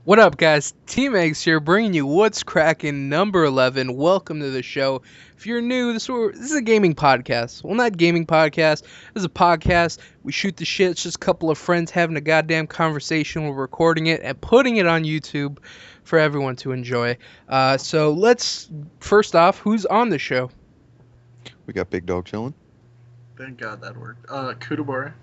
What up, guys? TeamxEggS here, bringing you What's Crackin' number 11. Welcome to the show. If you're new, this is a gaming podcast. Well, not gaming podcast. This is a podcast. We shoot the shit. It's just a couple of friends having a goddamn conversation. We're recording it and putting it on YouTube for everyone to enjoy. So let's, first off, who's on the show? We got Big Dog chilling. Thank God that worked. Kudabara.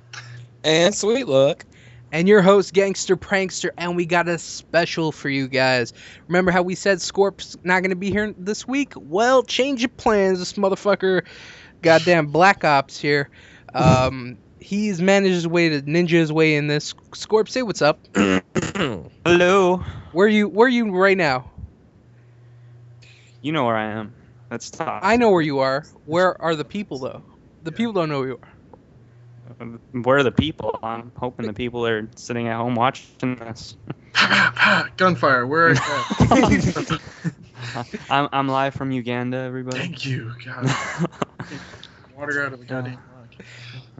And Sweet Look. And your host, Gangster Prankster, and we got a special for you guys. Remember how we said Scorp's not going to be here this week? Well, change of plans. This motherfucker, goddamn Black Ops here. He's managed his way to ninja his way in this. Scorp, say what's up. Hello. Where you right now? You know where I am. Let's talk. I know where you are. Where are the people, though? The people don't know where you are. Where are the people? I'm hoping the people are sitting at home watching this. Gunfire. Where are you? I'm live from Uganda, everybody. Thank you. God. Water out of the goddamn rock.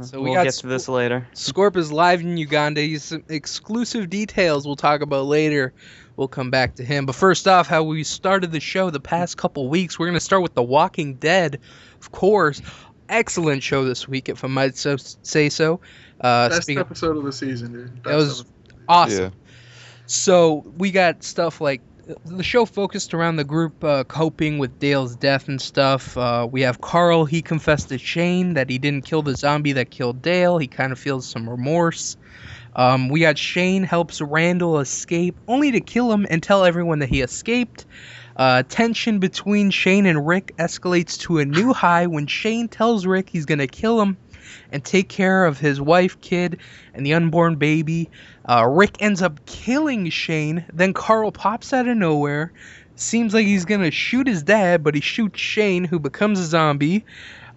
So we'll get to this later. Scorp is live in Uganda. He's some exclusive details we'll talk about later. We'll come back to him. But first off, how we started the show the past couple weeks. We're going to start with The Walking Dead, of course. Excellent show this week, if I might say so. Best episode of the season, dude. That was awesome. Yeah. So we got stuff like the show focused around the group coping with Dale's death and stuff. We have Carl. He confessed to Shane that he didn't kill the zombie that killed Dale. He kind of feels some remorse. We got Shane helps Randall escape, only to kill him and tell everyone that he escaped. Tension between Shane and Rick escalates to a new high when Shane tells Rick he's going to kill him and take care of his wife, kid, and the unborn baby. Rick ends up killing Shane. Then Carl pops out of nowhere. Seems like he's going to shoot his dad, but he shoots Shane, who becomes a zombie.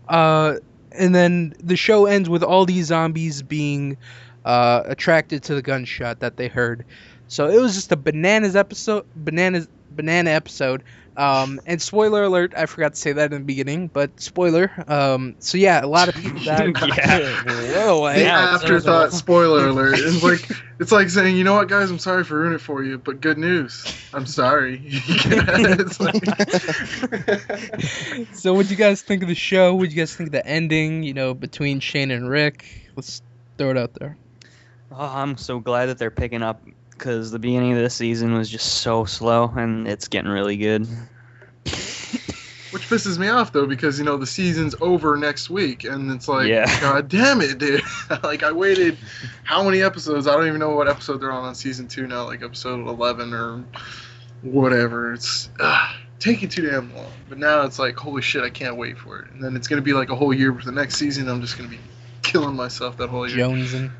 And then the show ends with all these zombies being attracted to the gunshot that they heard. So it was just a banana episode. And spoiler alert, I forgot to say that in the beginning, but spoiler. So yeah, a lot of people died. Afterthought spoiler alert. It's like saying, you know what, guys, I'm sorry for ruining it for you, but good news. I'm sorry. It's like... So what'd you guys think of the show? What'd you guys think of the ending, between Shane and Rick? Let's throw it out there. Oh, I'm so glad that they're picking up, because the beginning of this season was just so slow, and it's getting really good. Which pisses me off, though, because, the season's over next week, and it's like, yeah. God damn it, dude. Like, I waited how many episodes? I don't even know what episode they're on season 2 now, like episode 11 or whatever. It's taking too damn long. But now it's like, holy shit, I can't wait for it. And then it's going to be like a whole year for the next season. I'm just going to be killing myself that whole year. Jonesing.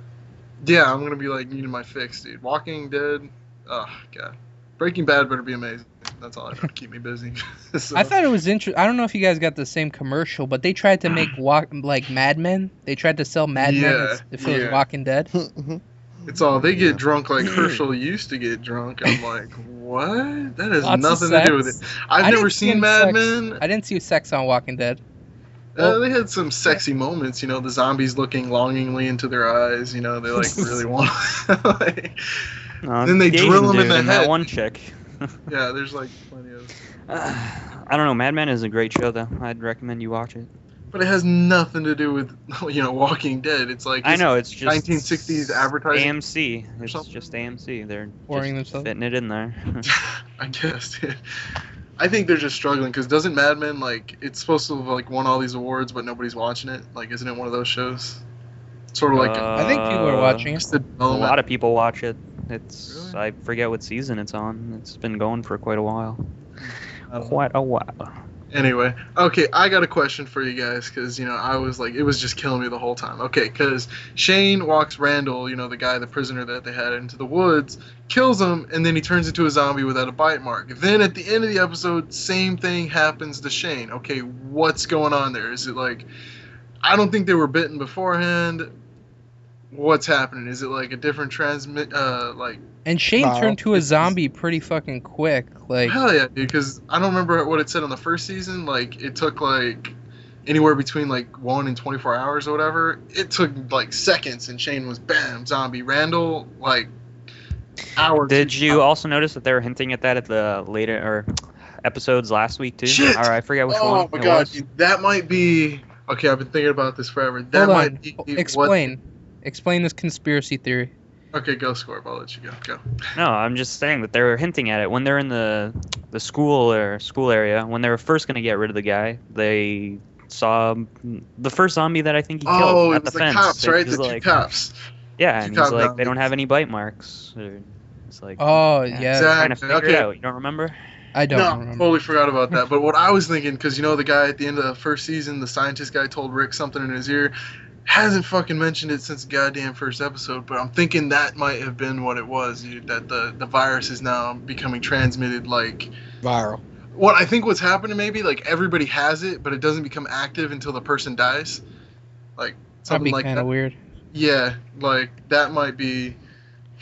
Yeah, I'm going to be like needing my fix, dude. Walking Dead, oh, God. Breaking Bad better be amazing. That's all I got to keep me busy. So. I thought it was interesting. I don't know if you guys got the same commercial, but they tried to make like Mad Men. They tried to sell Mad Men if it was Walking Dead. It's all, they get drunk like Herschel used to get drunk. I'm like, what? That has nothing to do with it. I've never seen Mad Men. I didn't see sex on Walking Dead. They had some sexy moments, the zombies looking longingly into their eyes, they like really want then they drill them in the head. That one chick. Yeah, there's like plenty of... I don't know, Mad Men is a great show, though. I'd recommend you watch it. But it has nothing to do with, Walking Dead. It's like... I know, it's just... 1960s advertising. AMC. It's just AMC. They're just fitting it in there. I guess, dude. I think they're just struggling, because doesn't Mad Men, it's supposed to have, won all these awards, but nobody's watching it? Isn't it one of those shows? Sort of like... I think people are watching it. A lot of people watch it. It's... Really? I forget what season it's on. It's been going for quite a while. Quite a while. Anyway, okay, I got a question for you guys, because, I was like, it was just killing me the whole time. Okay, because Shane walks Randall, the prisoner that they had, into the woods, kills him, and then he turns into a zombie without a bite mark. Then at the end of the episode, same thing happens to Shane. Okay, what's going on there? Is it like, I don't think they were bitten beforehand. What's happening? Is it like a different And Shane turned to a zombie pretty fucking quick. Hell yeah, dude, because I don't remember what it said on the first season. It took anywhere between 1 and 24 hours or whatever. It took seconds, and Shane was bam, zombie. Randall, hour. Did you also notice that they were hinting at that at the later or episodes last week too? Shit! Or I forget which one. Oh my it god, was. dude, that might be. Okay, I've been thinking about this forever. That Hold might on. be Explain. Explain this conspiracy theory. Okay, go Scorp. I'll let you go. Go. No, I'm just saying that they were hinting at it when they're in the school area. When they were first going to get rid of the guy, they saw the first zombie that I think he killed Oh, at it was the the fence. cops, right? He's The two like, cops. yeah, Two and he's cop like, they don't zombies. have any bite marks. Or, it's like, Oh, yeah. trying to Exactly. figure it Okay. out. You don't remember? I don't No, remember. totally forgot about that. But what I was thinking, because you know the guy at the end of the first season, the scientist guy told Rick something in his ear, hasn't fucking mentioned it since the goddamn first episode. But I'm thinking that might have been what it was, dude. That the virus is now becoming transmitted like Viral. what I think what's happening maybe like everybody has it, but it doesn't become active until the person dies, like That'd something be like kind that. of weird. Yeah, like that might be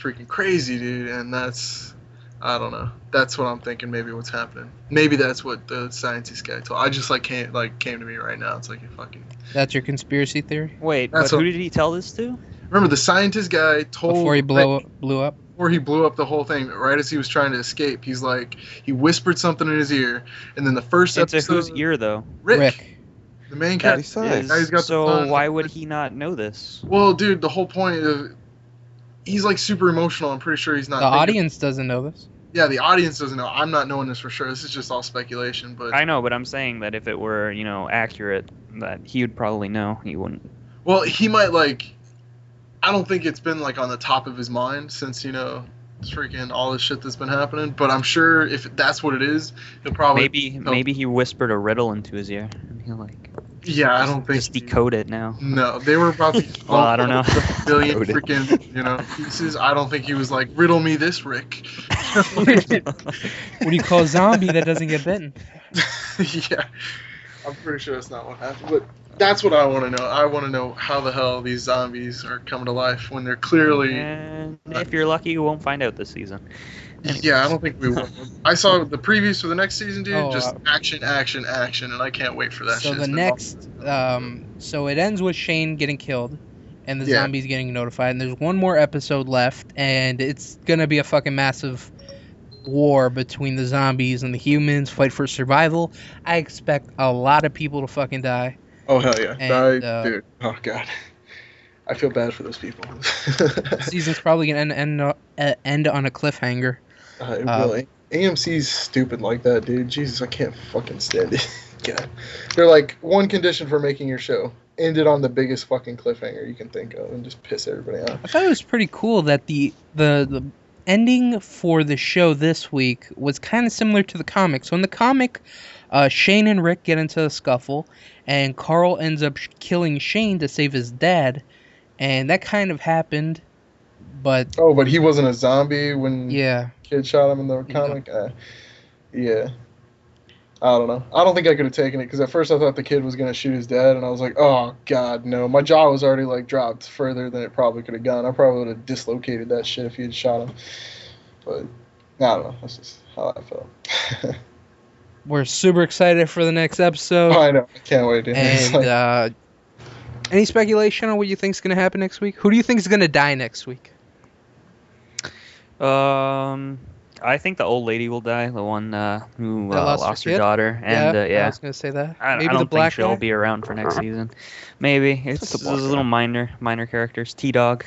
freaking crazy, dude. And that's I don't know. That's what I'm thinking. Maybe what's happening. Maybe that's what the scientist guy told. I just came to me right now. It's like a fucking. That's your conspiracy theory? Wait, That's but what- who did he tell this to? Remember the scientist guy told Before he Rick- blew up? before he blew up the whole thing, right as he was trying to escape, he's like he whispered something in his ear, and then the first Into episode, whose ear though? Rick, the main Daddy character. side. Now he's got the So phone. why would he not know this? Well, dude, the whole point of he's like super emotional. I'm pretty sure he's not. The thinking- audience doesn't know this. Yeah, the audience doesn't know. I'm not knowing this for sure. This is just all speculation. But I know, but I'm saying that if it were, accurate, that he would probably know. He wouldn't. well, he might like. I don't think it's been like on the top of his mind since freaking all this shit that's been happening. But I'm sure if that's what it is, he'll probably Maybe he whispered a riddle into his ear, and he'll like. Yeah, I don't think Just decode it now. No, they were about to. Well, I don't know. A billion Code it. freaking pieces. I don't think he was like riddle me this, Rick. What do you call a zombie that doesn't get bitten? Yeah, I'm pretty sure that's not what happened. But that's what I want to know. I want to know how the hell these zombies are coming to life when they're clearly. And if you're lucky, you won't find out this season. Yeah, I don't think we will. I saw the previews for the next season, dude. Oh, just action, action, action, and I can't wait for that So shit. the It's been next, so it ends with Shane getting killed, and the Yeah. zombies getting notified. And there's one more episode left, and it's gonna be a fucking massive war between the zombies and the humans. Fight for survival. I expect a lot of people to fucking die. Oh hell yeah, And, dude. Oh god, I feel bad for those people. Season's probably gonna end on a cliffhanger. It will. AMC's stupid like that, dude. Jesus, I can't fucking stand it. God. They're like, one condition for making your show. End it on the biggest fucking cliffhanger you can think of and just piss everybody off. I thought it was pretty cool that the ending for the show this week was kind of similar to the comic. So in the comic, Shane and Rick get into a scuffle, and Carl ends up killing Shane to save his dad, and that kind of happened, but Oh, but he wasn't a zombie when yeah. kid shot him in the comic? Yeah. I don't know. I don't think I could have taken it because at first I thought the kid was going to shoot his dad, and I was like, oh, God, no. My jaw was already, like, dropped further than it probably could have gone. I probably would have dislocated that shit if he had shot him. But, I don't know. That's just how I felt. We're super excited for the next episode. I know. I can't wait. Dude. It's And like, any speculation on what you think's going to happen next week? Who do you think is going to die next week? I think the old lady will die. The one who That lost her lost her kid? daughter, and I yeah. was going to say that. I Maybe don't the black think she'll guy? be around for next season. Maybe it's the black those guy. little minor characters. T-Dog.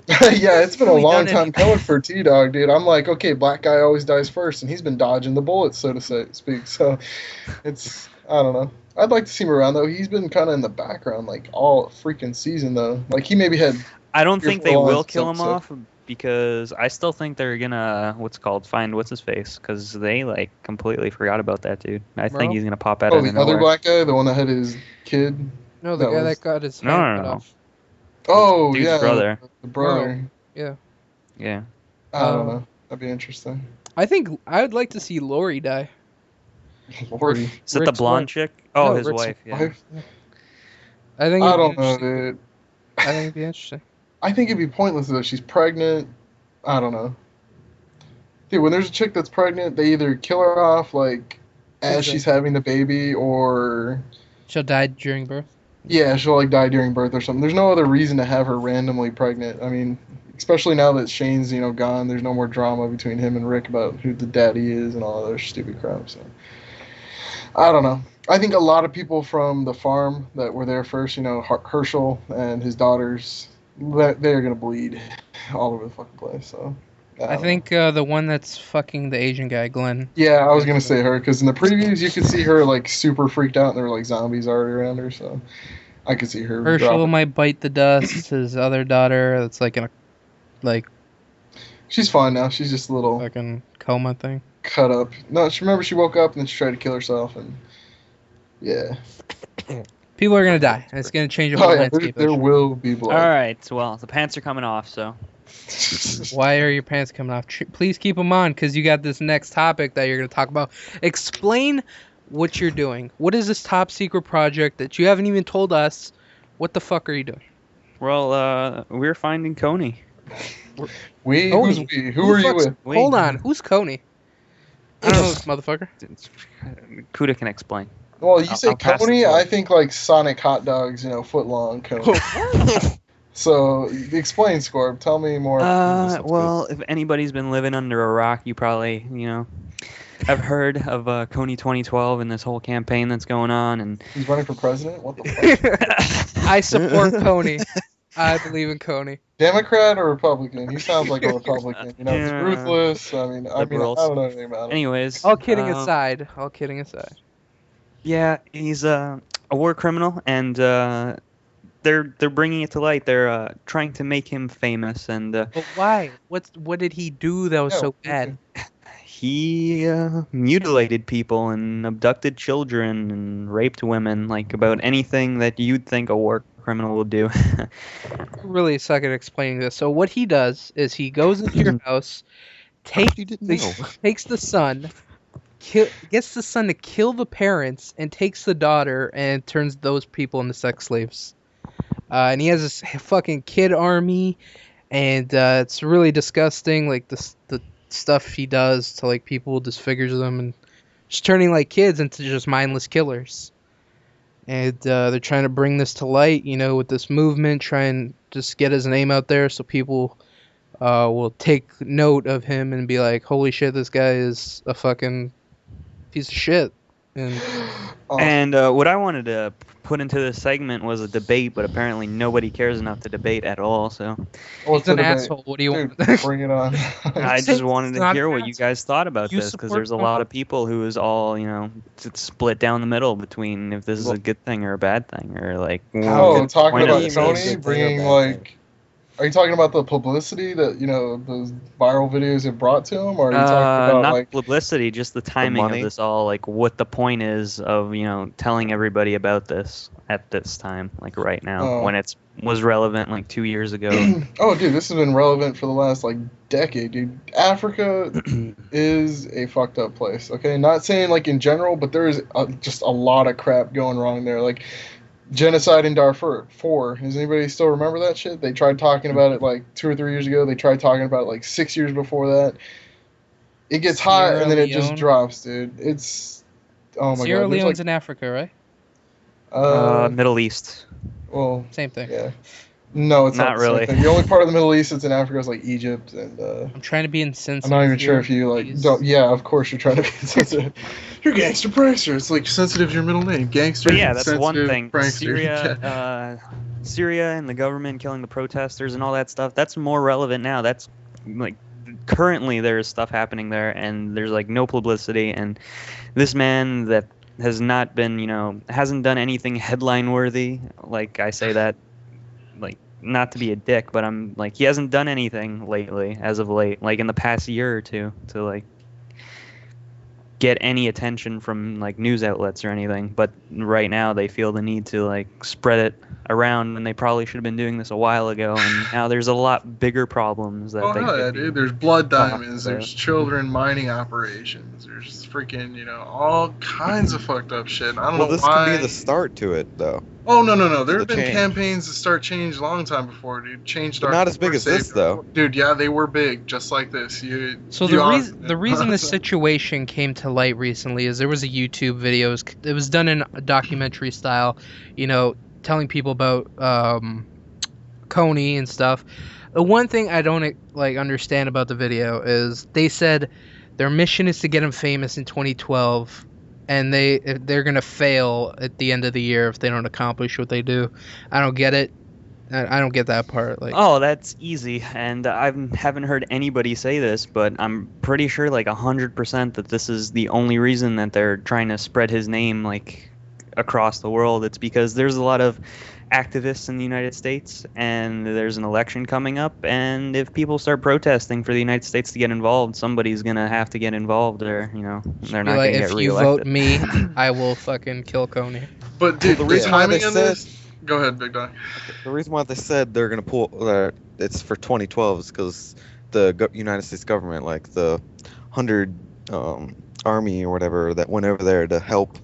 yeah, it's been a We long done time it. coming for T-Dog, dude. I'm like, okay, black guy always dies first, and he's been dodging the bullets, so to speak. So, it's, I don't know. I'd like to see him around, though. He's been kind of in the background, like, all freaking season, though. Like, he maybe had... I don't think they Fearful will lines kill him episode. off because I still think they're gonna find what's his face because they like completely forgot about that dude. I think Bro? he's gonna pop out Oh, of the nowhere. other black guy? The one that had his kid? No, the That guy was- that got his No, hand no, cut no. off. Oh, Dude's yeah. brother. The brother. Yeah. Yeah. I don't Oh. know. That'd be interesting. I think I would like to see Lori die. Lordy. Is it the Rick's blonde wife. chick? Oh, No, his Rick's wife. Yeah. Wife? I think. I it'd be don't know, interesting. dude. I think it'd be interesting. I think it'd be pointless, though. She's pregnant. I don't know. Dude, when there's a chick that's pregnant, they either kill her off, like, as Exactly. she's having the baby, or... She'll die during birth. Yeah, she'll, like, die during birth or something. There's no other reason to have her randomly pregnant. I mean, especially now that Shane's gone. There's no more drama between him and Rick about who the daddy is and all other stupid crap. So I don't know. I think a lot of people from the farm that were there first, Herschel and his daughters, they're gonna bleed all over the fucking place. So I think the one that's fucking the Asian guy, Glenn. Yeah, I was gonna say her because in the previews you could see her like super freaked out and there were like zombies already around her. So I could see her. Herschel might bite the dust. His other daughter, that's like in a She's fine now. She's just a little fucking coma thing. Cut up. No, she woke up and then she tried to kill herself and yeah. People are gonna die. It's gonna change the whole landscape. There will be blood. All right. Well, the pants are coming off, so. Why are your pants coming off? Please keep them on, because you got this next topic that you're gonna talk about. Explain what you're doing. What is this top secret project that you haven't even told us? What the fuck are you doing? Well, we're finding Kony. Who's we? Who are you with? Hold on. Who's Kony? I don't know this motherfucker. Kuda can explain. Well, you say Kony, I think like Sonic hot dogs, foot long Kony. So, explain, Scorp. Tell me more. Well, if anybody's been living under a rock, you probably, have heard of Kony 2012 and this whole campaign that's going on. And he's running for president? What the fuck? I support Kony. I believe in Kony. Democrat or Republican? He sounds like a Republican. He's ruthless. I don't know anything about him. Anyways. All kidding aside. Yeah, he's a war criminal, and they're bringing it to light. They're trying to make him famous, and. But why? What did he do that was so bad? He mutilated people and abducted children and raped women, like about anything that you'd think a war criminal would do. Really suck at explaining this. So what he does is he goes into your house, takes the son, gets the son to kill the parents, and takes the daughter and turns those people into sex slaves. And he has this fucking kid army, and it's really disgusting. Like the stuff he does to like people, disfigures them, and just turning like kids into just mindless killers. And they're trying to bring this to light, with this movement, try and just get his name out there so people will take note of him and be like, holy shit, this guy is a fucking piece of shit. And what I wanted to put into this segment was a debate, but apparently nobody cares enough to debate at all. So he's an asshole. What do you want? Bring it on. I just wanted to hear what you guys thought about this, because there's a lot of people who is all split down the middle between if this is a good thing or a bad thing, or like. Talking about Kony bringing like. Are you talking about the publicity that those viral videos have brought to him, or are you talking about not publicity, just the timing of this all, like what the point is of telling everybody about this at this time, like right now, when it was relevant like 2 years ago. Oh, dude, this has been relevant for the last like decade, dude. Africa is a fucked up place. Okay, not saying like in general, but there is just a lot of crap going wrong there, like. Genocide in Darfur. Does anybody still remember that shit? They tried talking about it like 2 or 3 years ago. They tried talking about it like 6 years before that. It gets hot and then it just drops, dude. It's oh my god. Sierra Leone's in Africa, right? Middle East. Well, same thing. Yeah. No, it's not really. The only part of the Middle East that's in Africa is like Egypt and. I'm trying to be insensitive. I'm not even sure if you like. Don't, yeah, of course you're trying to be insensitive. You're Gangster Prankster. It's like sensitive is your middle name, Gangster. But yeah, that's one thing. Prankster. Syria and the government killing the protesters and all that stuff. That's more relevant now. That's like currently there's stuff happening there, and there's like no publicity. And this man that has not been, hasn't done anything headline worthy. Like I say that. Like, not to be a dick, but I'm like, he hasn't done anything lately, as of late, like in the past year or two, to like get any attention from like news outlets or anything. But right now they feel the need to like spread it around, and they probably should have been doing this a while ago. And now there's a lot bigger problems that dude. There's blood diamonds, there's children mining operations, there's freaking all kinds of fucked up shit. I don't know why. Well, this could be the start to it, though. Oh no! There have been campaigns to start change a long time before, dude. Changed our. Not as big as this, though. Dude, yeah, they were big, just like this. The reason this situation came to light recently is there was a YouTube video. It was done in a documentary style, telling people about Kony and stuff. The one thing I don't understand about the video is they said their mission is to get him famous in 2012, and they're gonna fail at the end of the year if they don't accomplish what they do. I don't get it. I don't get that part. Like, oh, that's easy, and I haven't heard anybody say this, but I'm pretty sure, like 100%, that this is the only reason that they're trying to spread his name like across the world. It's because there's a lot of activists in the United States, and there's an election coming up, and if people start protesting for the United States to get involved, somebody's gonna have to get involved, or they're not gonna get if you reelected. vote me, I will fucking kill Kony. But dude, The the reason why timing they on said- this. Go ahead, Big Dog. The reason why they said they're gonna pull it's for 2012 is because United States government, like the 100 army or whatever that went over there to help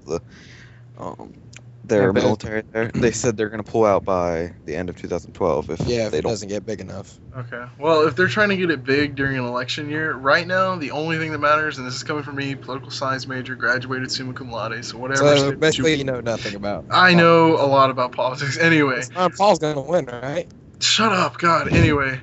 their military there, they said they're gonna pull out by the end of 2012 if Yeah, if they it don't. doesn't get big enough. Okay. Well, if they're trying to get it big during an election year, right now the only thing that matters, and this is coming from me, political science major, graduated summa cum laude, so whatever. So state basically, you know nothing about. I know a lot about politics. Anyway, Paul's gonna win, right? shut up, God. Anyway,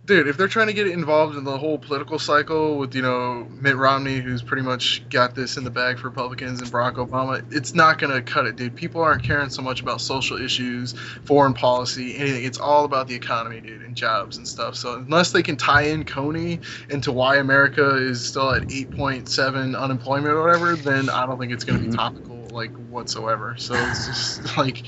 dude, if they're trying to get involved in the whole political cycle with, Mitt Romney, who's pretty much got this in the bag for Republicans, and Barack Obama, it's not going to cut it, dude. People aren't caring so much about social issues, foreign policy, anything. It's all about the economy, dude, and jobs and stuff. So unless they can tie in Kony into why America is still at 8.7 unemployment or whatever, then I don't think it's going to be topical, like, whatsoever. So it's just, like...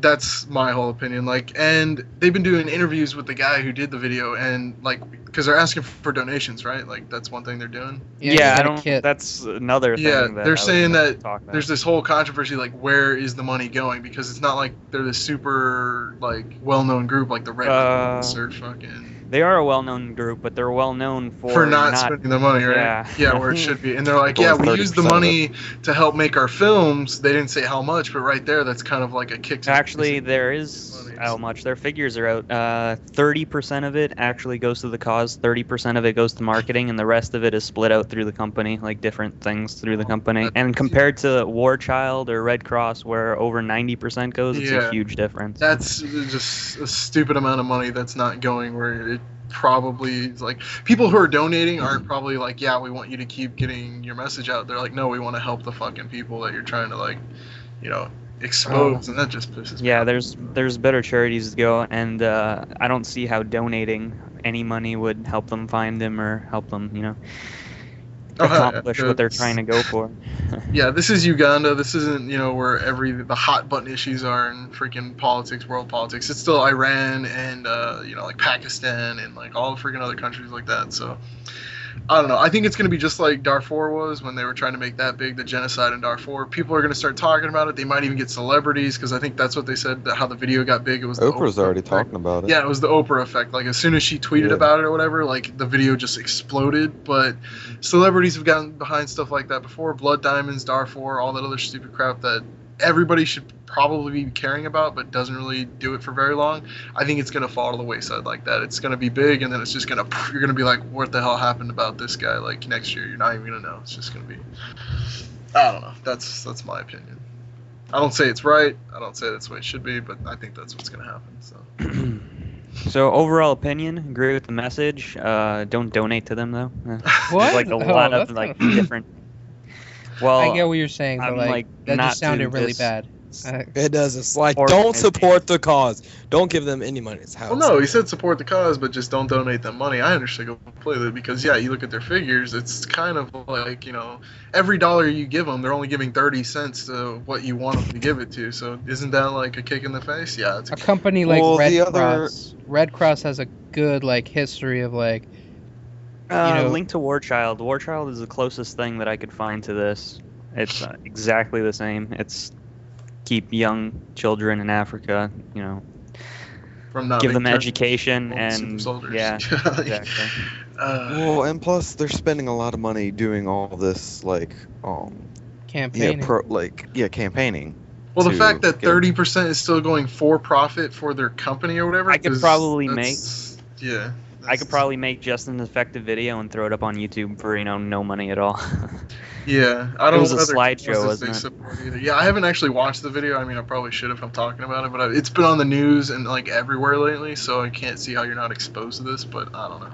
That's my whole opinion. Like, and they've been doing interviews with the guy who did the video, and like, because they're asking for donations, right? Like, that's one thing they're doing. Yeah, I I don't. That's another thing. Yeah, that they're I was saying gonna that talk about. there's this whole controversy, like, where is the money going? Because it's not like they're this super like well-known group like the Red Cross or fucking. They are a well-known group, but they're well-known For not spending the money, right? Yeah. Where it should be. And they're like, Going yeah, we used the 30% of money to help make our films. They didn't say how much, but right there, that's kind of like a kick. to- Actually, there is how much. Their figures are out. 30% of it actually goes to the cause. 30% of it goes to marketing, and the rest of it is split out through the company, like different things through the company. And compared to War Child or Red Cross, where over 90% goes, it's Yeah. a huge difference. That's just a stupid amount of money that's not going where it probably is. Like, people who are donating aren't probably like, yeah, we want you to keep getting your message out. They're like, no, we want to help the fucking people that you're trying to, like, expose, and that just pisses me Yeah, off. there's better charities to go, and I don't see how donating any money would help them find him or help them, accomplish what they're trying to go for. Yeah, this is Uganda. This isn't, where the hot button issues are in freaking politics, world politics. It's still Iran and, like Pakistan and, like, all the freaking other countries like that. So, I don't know. I think it's going to be just like Darfur was when they were trying to make that big, the genocide in Darfur. People are going to start talking about it. They might even get celebrities, because I think that's what they said, that how the video got big. It was the Oprah's Oprah already effect. talking about it. Yeah, it was the Oprah effect. Like, as soon as she tweeted Yeah. about it or whatever, like, the video just exploded. But celebrities have gotten behind stuff like that before. Blood Diamonds, Darfur, all that other stupid crap that everybody should probably be caring about, but doesn't really do it for very long. I think it's going to fall to the wayside like that. It's going to be big, and then it's just going to, you're going to be like, what the hell happened about this guy? Like, next year, you're not even going to know. It's just going to be, I don't know. That's my opinion. I don't say it's right. I don't say that's the way it should be, but I think that's what's going to happen. So. So overall opinion, agree with the message. Don't donate to them though. What? There's like a lot of that's like kinda- different. Well, I get what you're saying, but I'm, like, like, that not just sounded to really this- bad. It does. It's like, Or- don't support the cause. Don't give them any money. It's how Well, no, he said support the cause, but just don't donate them money. I understand completely, because, yeah, you look at their figures, it's kind of like, every dollar you give them, they're only giving 30 cents to what you want them to give it to. So isn't that like a kick in the face? Yeah. It's A company like Well, Red the other- Cross. Red Cross has a good like history of like. Link to War Child. War Child is the closest thing that I could find to this. It's exactly the same. It's keep young children in Africa, from not give them being turned education into super and soldiers. yeah, Like, exactly. Well, and plus they're spending a lot of money doing all this, like, Campaigning. campaigning. Well, the to fact that get- 30% is still going for profit for their company or whatever. I could 'cause probably that's- Yeah. I could probably make just an effective video and throw it up on YouTube for no money at all. Yeah, I don't It was know a what other slideshow, causes wasn't they it? support either. Yeah, I haven't actually watched the video. I mean, I probably should if I'm talking about it, but it's been on the news and like everywhere lately, so I can't see how you're not exposed to this. But I don't know.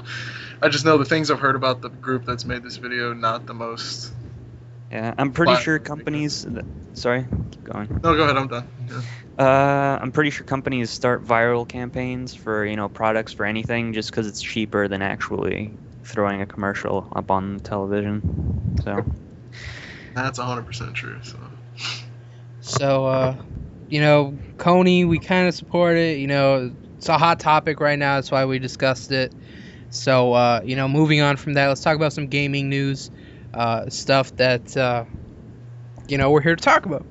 I just know the things I've heard about the group that's made this video, not the most. Yeah, I'm pretty sure Platinum, companies. Sorry, keep going. No, go ahead. I'm done. Yeah. I'm pretty sure companies start viral campaigns for products for anything just because it's cheaper than actually throwing a commercial up on television. So. That's 100% true. So, Kony, we kind of support it. It's a hot topic right now. That's why we discussed it. So, moving on from that, let's talk about some gaming news, stuff that, we're here to talk about.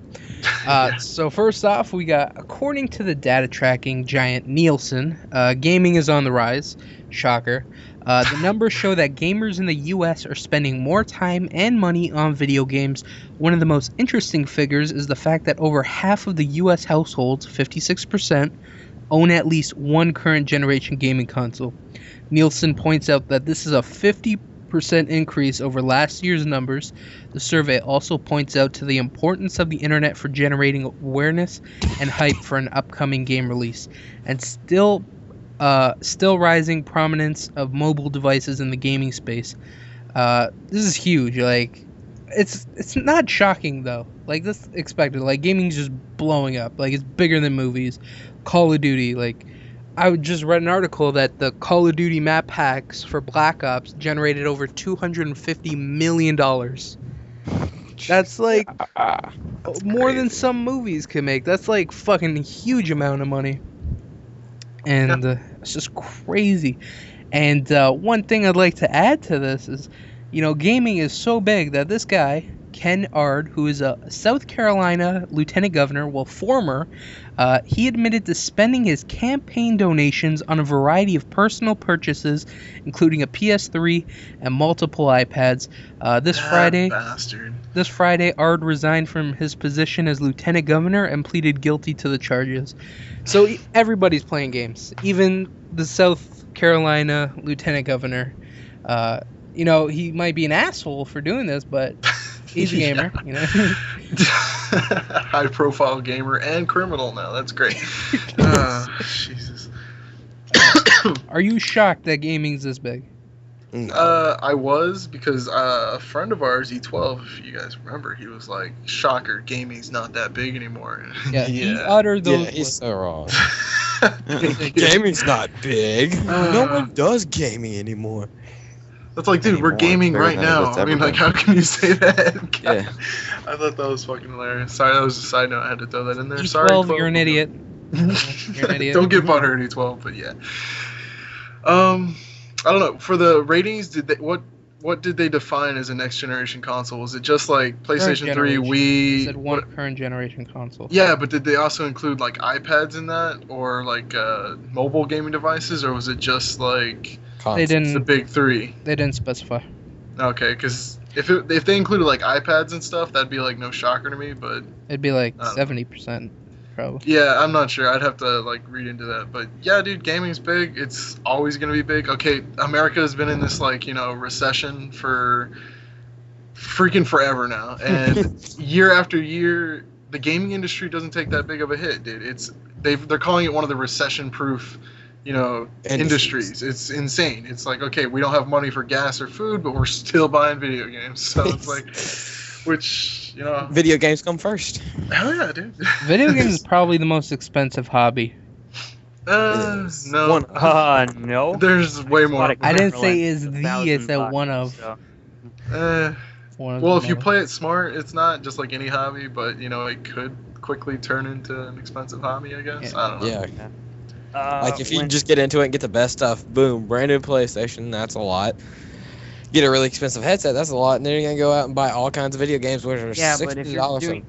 So first off, we got, according to the data tracking giant Nielsen, gaming is on the rise. Shocker. The numbers show that gamers in the U.S. are spending more time and money on video games. One of the most interesting figures is the fact that over half of the U.S. households, 56%, own at least one current generation gaming console. Nielsen points out that this is a 50% increase over last year's numbers. The survey also points out to the importance of the internet for generating awareness and hype for an upcoming game release, and still rising prominence of mobile devices in the gaming space. This is huge. Like, it's not shocking though. Like, this expected. Like, gaming's just blowing up. Like, it's bigger than movies. Call of Duty. Like, I just read an article that the Call of Duty map packs for Black Ops generated over $250 million. That's like more than some movies can make. That's like fucking huge amount of money. And it's just crazy. And one thing I'd like to add to this is, gaming is so big that this guy, Ken Ard, who is a South Carolina lieutenant governor, former, he admitted to spending his campaign donations on a variety of personal purchases, including a PS3 and multiple iPads. This Friday, Ard resigned from his position as lieutenant governor and pleaded guilty to the charges. So everybody's playing games, even the South Carolina lieutenant governor. He might be an asshole for doing this, but he's a gamer. High profile gamer and criminal now. That's great. Jesus. Are you shocked that gaming's this big? I was, because a friend of ours, E12, if you guys remember, he was like, shocker, gaming's not that big anymore. Yeah, he uttered those. Yeah, he's so wrong. Gaming's not big. No one does gaming anymore. That's like, dude, we're gaming right now. I mean, like, how can you say that? Yeah. I thought that was fucking hilarious. Sorry, that was a side note. I had to throw that in there. E12, Sorry, E12. you're an idiot. You're an idiot. Don't get butthurt, E12, but yeah. I don't know. For the ratings, what did they define as a next generation console? Was it just like PlayStation 3, Wii? They said one current generation console. Yeah, but did they also include like iPads in that, or like mobile gaming devices, or was it just like They didn't. the big three? They didn't specify. Okay, because if they included like iPads and stuff, that'd be like no shocker to me. But It'd be like 70%, probably. yeah, I'm not sure. I'd have to like read into that. But yeah, dude, gaming's big. It's always gonna be big. Okay, America has been in this like recession for freaking forever now, and year after year, the gaming industry doesn't take that big of a hit, dude. They're calling it one of the recession-proof industries. It's insane. It's like, okay, we don't have money for gas or food, but we're still buying video games. So it's like, which, Video games come first. hell yeah, dude. Video games is probably the most expensive hobby. No. No. There's way more. I didn't say is the, $1,000 it's a one of. so. One of Well, the if you most. play it smart, it's not just like any hobby, but, it could quickly turn into an expensive hobby, I guess. Yeah. I don't know. Yeah. Like If you just get into it and get the best stuff, boom, brand new PlayStation, that's a lot. Get a really expensive headset, that's a lot, and then you're gonna go out and buy all kinds of video games, which are but if you're $60. doing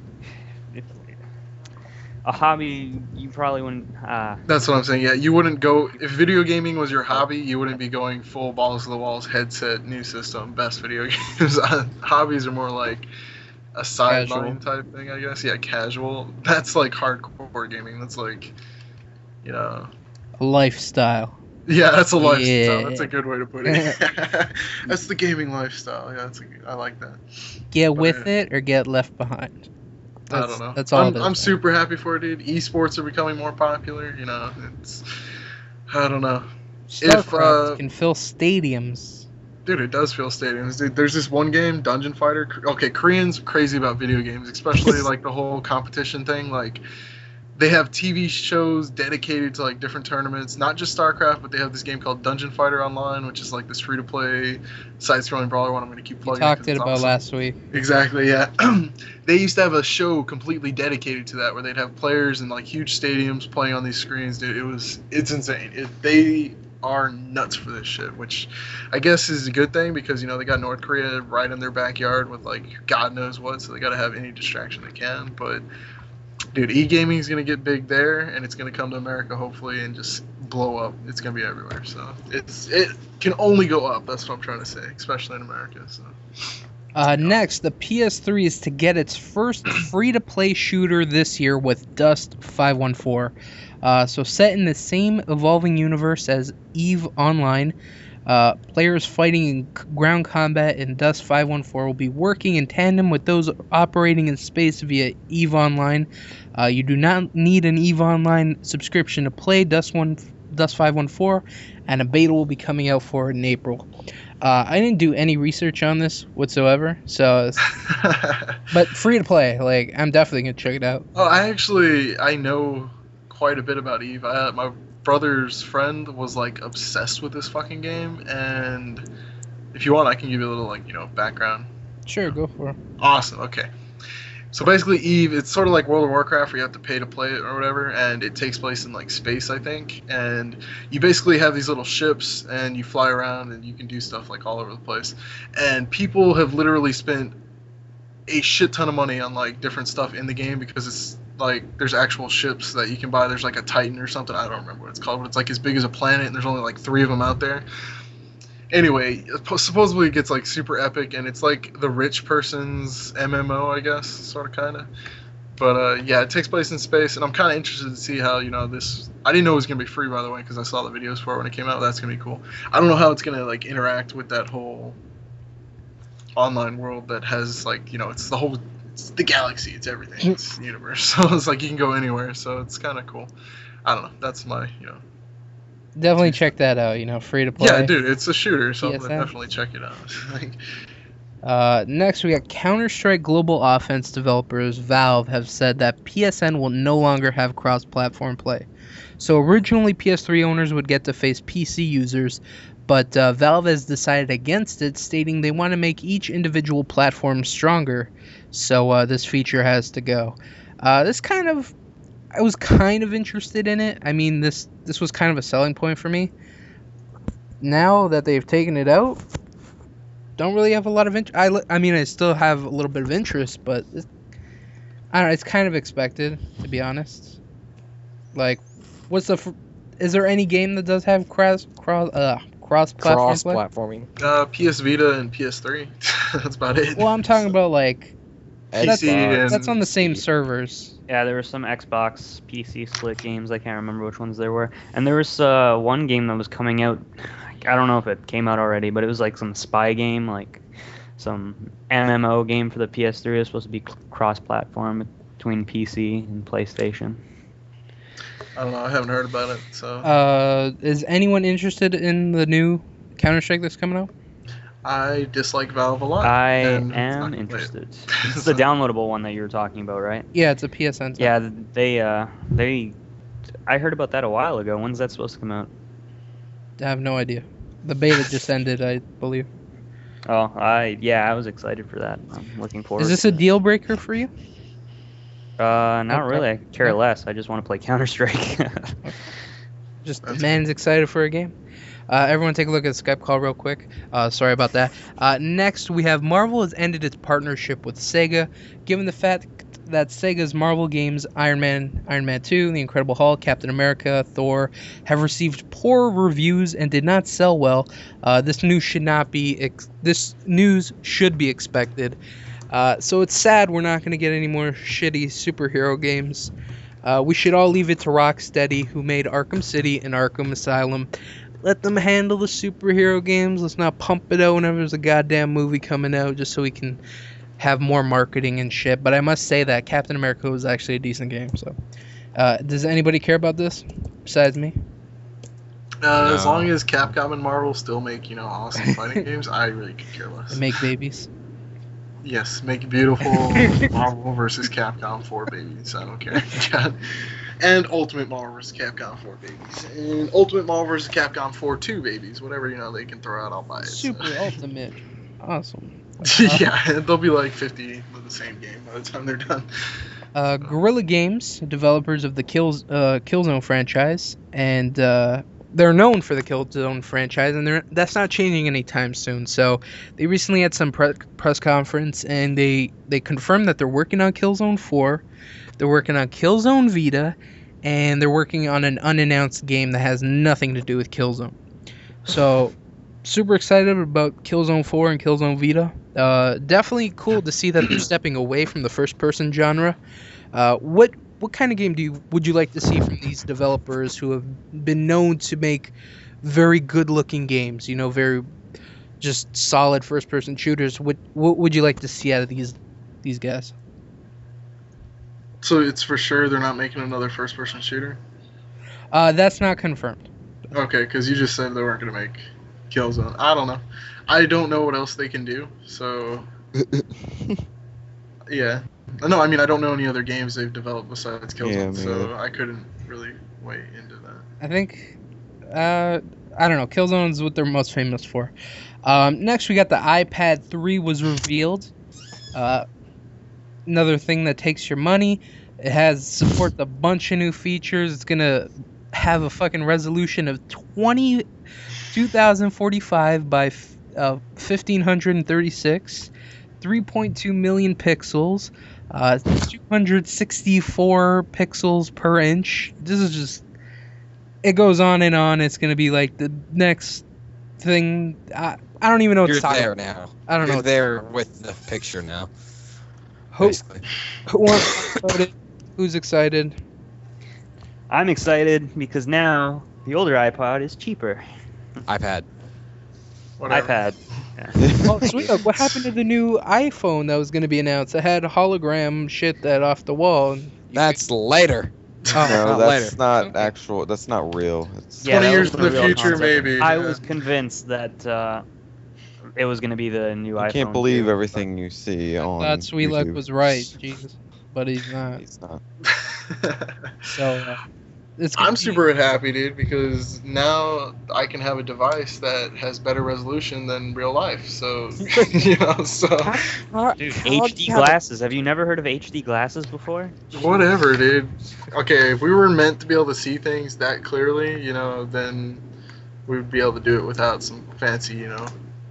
a hobby, you probably wouldn't. That's what I'm saying. Yeah, you wouldn't go if video gaming was your hobby. You wouldn't be going full balls to the walls, headset, new system, best video games. Hobbies are more like a sideline type thing, I guess. Yeah, casual. That's like hardcore gaming. That's like, A lifestyle. Yeah, that's a lifestyle. Yeah. That's a good way to put it. That's the gaming lifestyle. Yeah, I like that. Get But, with yeah. it or get left behind. I don't know. That's all it is, I'm man. super happy for it, dude. Esports are becoming more popular. You know, I don't know. StarCraft can fill stadiums. Dude, it does fill stadiums. Dude, there's this one game, Dungeon Fighter. Okay, Koreans are crazy about video games, especially like the whole competition thing. Like, they have TV shows dedicated to like different tournaments, not just StarCraft, but they have this game called Dungeon Fighter Online, which is like this free-to-play side-scrolling brawler one. I'm going to keep You plugging. talked it about awesome. last week. Exactly, yeah. They used to have a show completely dedicated to that, where they'd have players in like huge stadiums playing on these screens. Dude, it's insane. They are nuts for this shit, which I guess is a good thing because, you know, they got North Korea right in their backyard with like God knows what, so they got to have any distraction they can. But dude, e-gaming is going to get big there, and it's going to come to America hopefully and just blow up. It's going to be everywhere. So it can only go up. That's what I'm trying to say, especially in America. So next, the PS3 is to get its first free-to-play shooter this year with Dust 514. So set in the same evolving universe as EVE Online, players fighting in ground combat in Dust 514 will be working in tandem with those operating in space via EVE Online. You do not need an EVE Online subscription to play Dust 514, and a beta will be coming out for it in April. I didn't do any research on this whatsoever, so but free to play. Like, I'm definitely gonna check it out. Oh, I know quite a bit about EVE. My brother's friend was like obsessed with this fucking game, and if you want, I can give you a little like, you know, background. Sure, go for it. Awesome. Okay. So basically, EVE, it's sort of like World of Warcraft, where you have to pay to play it or whatever, and it takes place in like space, I think. And you basically have these little ships, and you fly around, and you can do stuff like all over the place. And people have literally spent a shit ton of money on like different stuff in the game because it's like there's actual ships that you can buy. There's like a Titan or something. I don't remember what it's called, but it's like as big as a planet, and there's only like 3 of them out there. Anyway, supposedly it gets like super epic, and it's like the rich person's MMO, I guess, sort of, kind of. But yeah, it takes place in space, and I'm kind of interested to see how, you know, this. I didn't know it was gonna be free, by the way, because I saw the videos for it when it came out. That's gonna be cool. I don't know how it's gonna like interact with that whole online world that has like, you know, it's the galaxy, it's everything, it's the universe. So it's like you can go anywhere. So it's kind of cool. I don't know. That's my, you know. Definitely check that out. You know, free to play. Yeah, dude, it's a shooter, so PSN. definitely check it out. Next, we got Counter-Strike Global Offense developers Valve have said that PSN will no longer have cross-platform play. So originally, PS3 owners would get to face PC users, but Valve has decided against it, stating they want to make each individual platform stronger. So this feature has to go. I was kind of interested in it. I mean, this was kind of a selling point for me. Now that they've taken it out, don't really have a lot of interest. I mean, I still have a little bit of interest, but I don't know. It's kind of expected, to be honest. Like, is there any game that does have cross-platform play? Cross-platforming. PS Vita and PS3. That's about it. Well, I'm talking about like PC that's on the same servers. Yeah, there were some Xbox PC split games. I can't remember which ones they were. And there was one game that was coming out. I don't know if it came out already, but it was like some spy game, like some MMO game for the PS3. It was supposed to be cross-platform between PC and PlayStation. I don't know. I haven't heard about it. So. Is anyone interested in the new Counter-Strike that's coming out? I dislike Valve a lot. I and am interested. It's the downloadable one that you were talking about, right? Yeah, it's a PSN. Yeah, they. I heard about that a while ago. When's that supposed to come out? I have no idea. The beta just ended, I believe. Oh, I was excited for that. I'm looking forward. Is this a deal breaker for you? Not Okay. really. I care less. I just want to play Counter-Strike. Just man's excited for a game. Everyone take a look at the Skype call real quick. Sorry about that. Next, we have Marvel has ended its partnership with Sega, given the fact that Sega's Marvel games Iron Man 2, The Incredible Hulk, Captain America, Thor have received poor reviews and did not sell well. This news should be expected. So it's sad we're not going to get any more shitty superhero games. We should all leave it to Rocksteady, who made Arkham City and Arkham Asylum. let them handle the superhero games. Let's not pump it out whenever there's a goddamn movie coming out, just so we can have more marketing and shit. But I must say that Captain America was actually a decent game. So, does anybody care about this besides me? As long as Capcom and Marvel still make, awesome fighting games, I really could care less. And make babies. Yes, make beautiful Marvel versus Capcom 4 babies. I don't care. God. And Ultimate Marvel vs. Capcom 4 babies. And Ultimate Marvel vs. Capcom 4 2 babies. Whatever, they can throw out, I'll buy it. Super Ultimate. Awesome. Yeah, they'll be like 50 of the same game by the time they're done. Guerrilla Games, developers of the Killzone franchise, and they're known for the Killzone franchise, and that's not changing anytime soon. So they recently had some press conference, and they confirmed that they're working on Killzone 4, they're working on Killzone Vita, and they're working on an unannounced game that has nothing to do with Killzone. So super excited about Killzone 4 and Killzone Vita. Definitely cool to see that they're stepping away from the first-person genre. What kind of game would you like to see from these developers who have been known to make very good-looking games? Very just solid first-person shooters. What would you like to see out of these guys? So it's for sure they're not making another first-person shooter? That's not confirmed. Okay, because you just said they weren't going to make Killzone. I don't know. I don't know what else they can do, so... Yeah. No, I mean, I don't know any other games they've developed besides Killzone, so I couldn't really weigh into that. I think... I don't know. Killzone's what they're most famous for. Next, we got the iPad 3 was revealed. Another thing that takes your money. It has supports a bunch of new features. It's going to have a fucking resolution of 2045 by 1536, 3.2 million pixels, 264 pixels per inch. This is just, it goes on and on. It's going to be like the next thing. I don't even know what to talk about. You're there now. I don't know. You're there with the picture now. Who wants to vote it? Who's excited? I'm excited because now the older iPod is cheaper. iPad. Whatever. iPad. Yeah. Oh, sweet. What happened to the new iPhone that was going to be announced? It had hologram shit that off the wall. That's later. Oh, No, not that's later. not Okay. actual. That's not real. It's, Yeah, 20 that years was in the real future, concept. maybe. I yeah. was convinced that it was going to be the new iPhone. you can't believe too. everything you see on that Sweet Luck YouTube. was right. Jesus. But he's not. He's not. So, it's gonna I'm be- super happy, dude, because now I can have a device that has better resolution than real life. So, so Dude, HD glasses. Have you never heard of HD glasses before? whatever, dude. Okay, if we were meant to be able to see things that clearly, then we would be able to do it without some fancy,